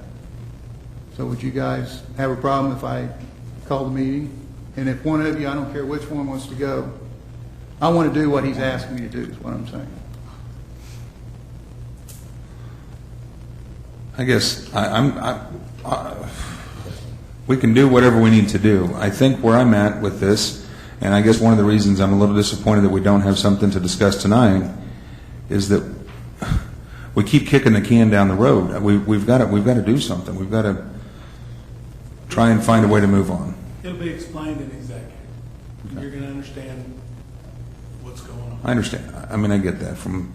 So would you guys have a problem if I called the meeting? And if one of you, I don't care which one wants to go, I want to do what he's asking me to do, is what I'm saying. I guess we can do whatever we need to do. I think where I'm at with this, and I guess one of the reasons I'm a little disappointed that we don't have something to discuss tonight, is that we keep kicking the can down the road. We've got to do something. We've got to try and find a way to move on. It'll be explained in executive. You're going to understand what's going on. I understand. I mean, I get that from.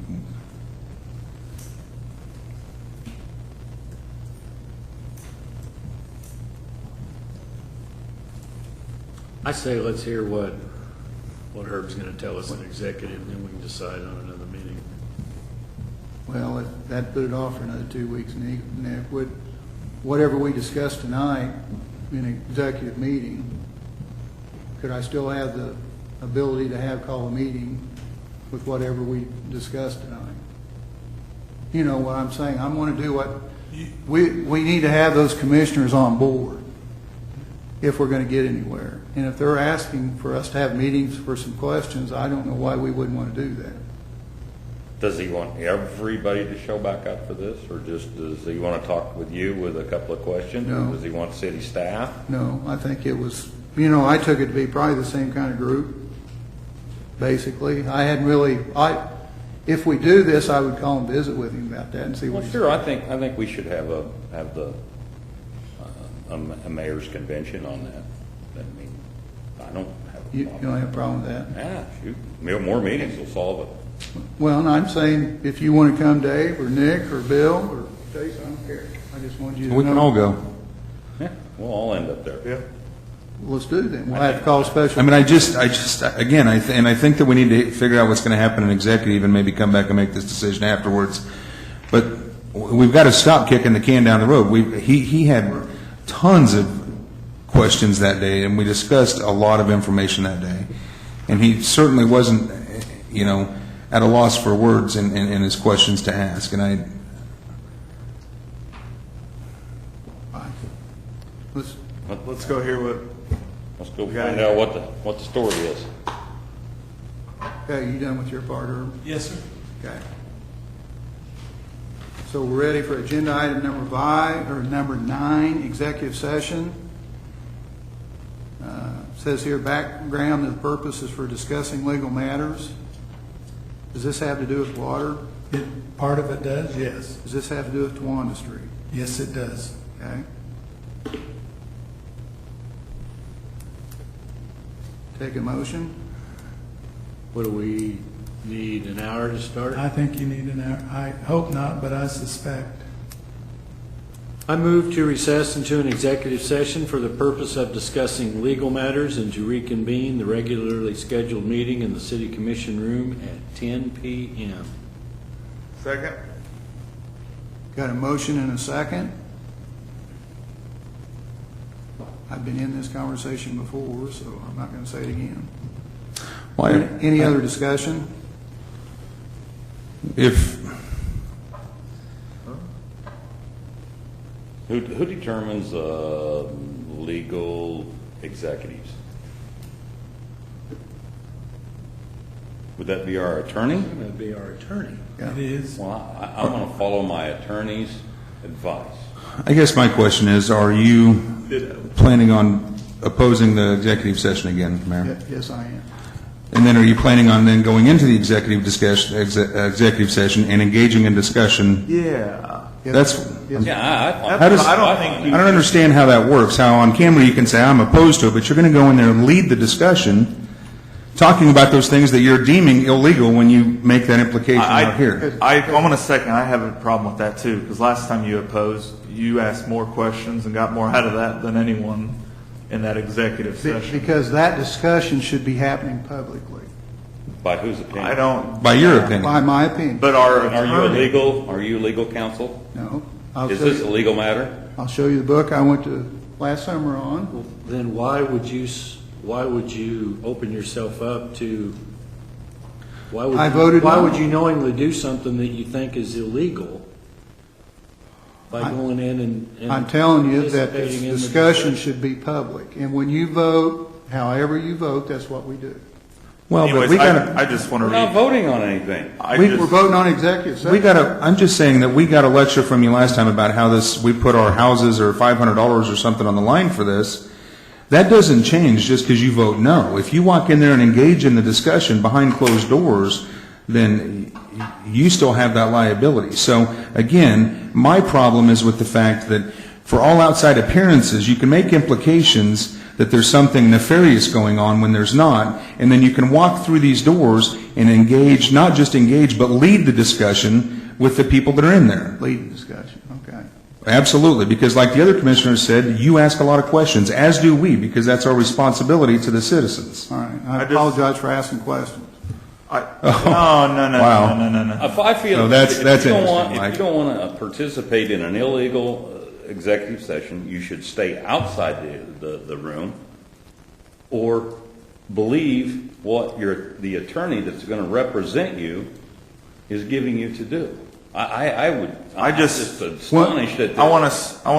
I say let's hear what Herb's going to tell us in executive, and then we can decide on another meeting. Well, that put it off for another 2 weeks, Nick. Whatever we discuss tonight in an executive meeting, could I still have the ability to call a meeting with whatever we discussed tonight? You know what I'm saying? I'm going to do what we need to have those commissioners on board if we're going to get anywhere. And if they're asking for us to have meetings for some questions, I don't know why we wouldn't want to do that. Does he want everybody to show back up for this, or just does he want to talk with you with a couple of questions? No. Or does he want city staff? No, I think it was, I took it to be probably the same kind of group, basically. I hadn't really, if we do this, I would call and visit with him about that and see what Well, he's sure. I think we should have a mayor's convention on that. I mean, I don't have a You problem. don't have a problem with that? Yeah, shoot. More meetings will solve it. Well, and I'm saying, if you want to come, Dave, or Nick, or Bill, or Jason, I don't care. I just wanted you to know. We can all go. Yeah, we'll all end up there. Yeah. Let's do that. We'll have to call a special. I mean, I think that we need to figure out what's going to happen in executive and maybe come back and make this decision afterwards. But we've got to stop kicking the can down the road. He had tons of questions that day, and we discussed a lot of information that day. And he certainly wasn't, at a loss for words in his questions to ask. And Let's go hear what. Let's go find out what the story is. Okay, you done with your part, Herb? Yes, sir. Okay. So we're ready for agenda item number 9, executive session. Says here, background of the purpose is for discussing legal matters. Does this have to do with water? Part of it does, yes. Does this have to do with Tawanda Street? Yes, it does. Okay. Take a motion. What do we need, an hour to start? I think you need an hour. I hope not, but I suspect. I move to recess into an executive session for the purpose of discussing legal matters and to reconvene the regularly scheduled meeting in the City Commission room at 10 p.m. Second. Got a motion and a second. I've been in this conversation before, so I'm not going to say it again. Any other discussion? Who determines legal executives? Would that be our attorney? That'd be our attorney. Yeah. It is. Well, I want to follow my attorney's advice. I guess my question is, are you planning on opposing the executive session again, Mayor? Yes, I am. And then are you planning on then going into the executive session and engaging in discussion? Yeah. That's. Yeah, How does, I don't think I don't understand how that works. How on camera you can say I'm opposed to it, but you're going to go in there and lead the discussion, talking about those things that you're deeming illegal when you make that implication out here. I'm going to second. I have a problem with that too, because last time you opposed, you asked more questions and got more out of that than anyone in that executive session. Because that discussion should be happening publicly, by whose opinion? I don't. By your opinion. by my opinion. But our Are you attorney. Are you legal counsel? No. Is this a legal matter? I'll show you the book I went to last summer on. Then why would you open yourself up to? Why would you knowingly do something that you think is illegal by going in and I'm telling you that this participating in the discussion should be public. And when you vote however you vote, that's what we do. Well, but Anyways, we gotta, I just want to We're not read. voting on anything. We're voting on executive session. we gotta, I'm just saying that we got a lecture from you last time about how we put our houses or $500 or something on the line for this. That doesn't change just because you vote no. If you walk in there and engage in the discussion behind closed doors, then you still have that liability. So again, my problem is with the fact that for all outside appearances, you can make implications that there's something nefarious going on when there's not, and then you can walk through these doors and engage, not just engage, but lead the discussion with the people that are in there. Lead the discussion, okay. Absolutely, because like the other commissioners said, you ask a lot of questions, as do we, because that's our responsibility to the citizens. All right, I just- apologize for asking questions. No. I feel No, that's if you don't interesting, want, Mike. if you don't want to participate in an illegal executive session, you should stay outside the room or believe what the attorney that's going to represent you is giving you to do. I'm just astonished at this. I want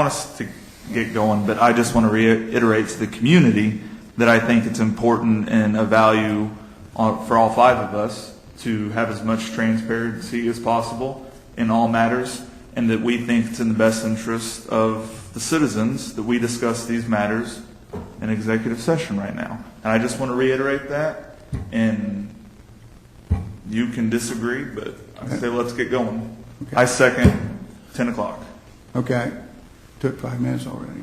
us to get going, but I just want to reiterate to the community that I think it's important and a value for all five of us to have as much transparency as possible in all matters, and that we think it's in the best interest of the citizens that we discuss these matters in executive session right now. And I just want to reiterate that, and you can disagree, but I say let's get going. Okay. I second 10 o'clock. Okay, took 5 minutes already.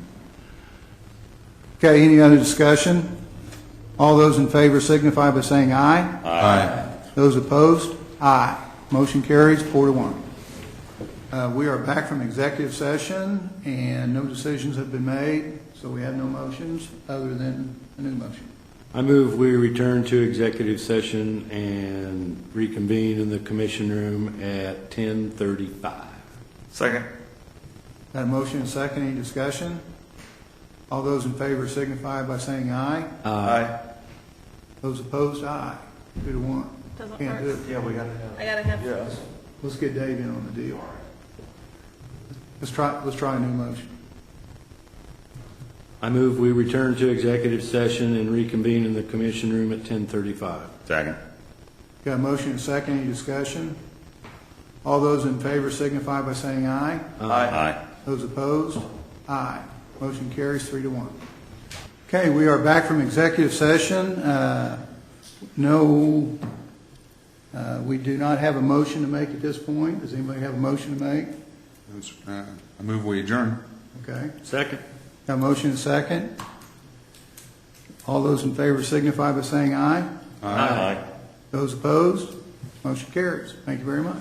Okay, any other discussion? All those in favor signify by saying aye. Aye. Those opposed? Aye. Motion carries 4-1. We are back from executive session, and no decisions have been made, so we have no motions other than a new motion. I move we return to executive session and reconvene in the commission room at 10:35. Second. Got a motion and a second. Any discussion? All those in favor signify by saying aye. Aye. Those opposed? Aye. 2-1. Doesn't Can't do work. it. Yeah, we got to I gotta have. Yes. Let's get Dave in on the deal. Let's try a new motion. I move we return to executive session and reconvene in the commission room at 10:35. Second. Got a motion and a second. Any discussion? All those in favor signify by saying aye. Aye. Those opposed? Aye. Motion carries 3-1. Okay, we are back from executive session. We do not have a motion to make at this point. Does anybody have a motion to make? I move we adjourn. Okay. Second. Got a motion and a second. All those in favor signify by saying aye. Aye. Those opposed? Motion carries. Thank you very much.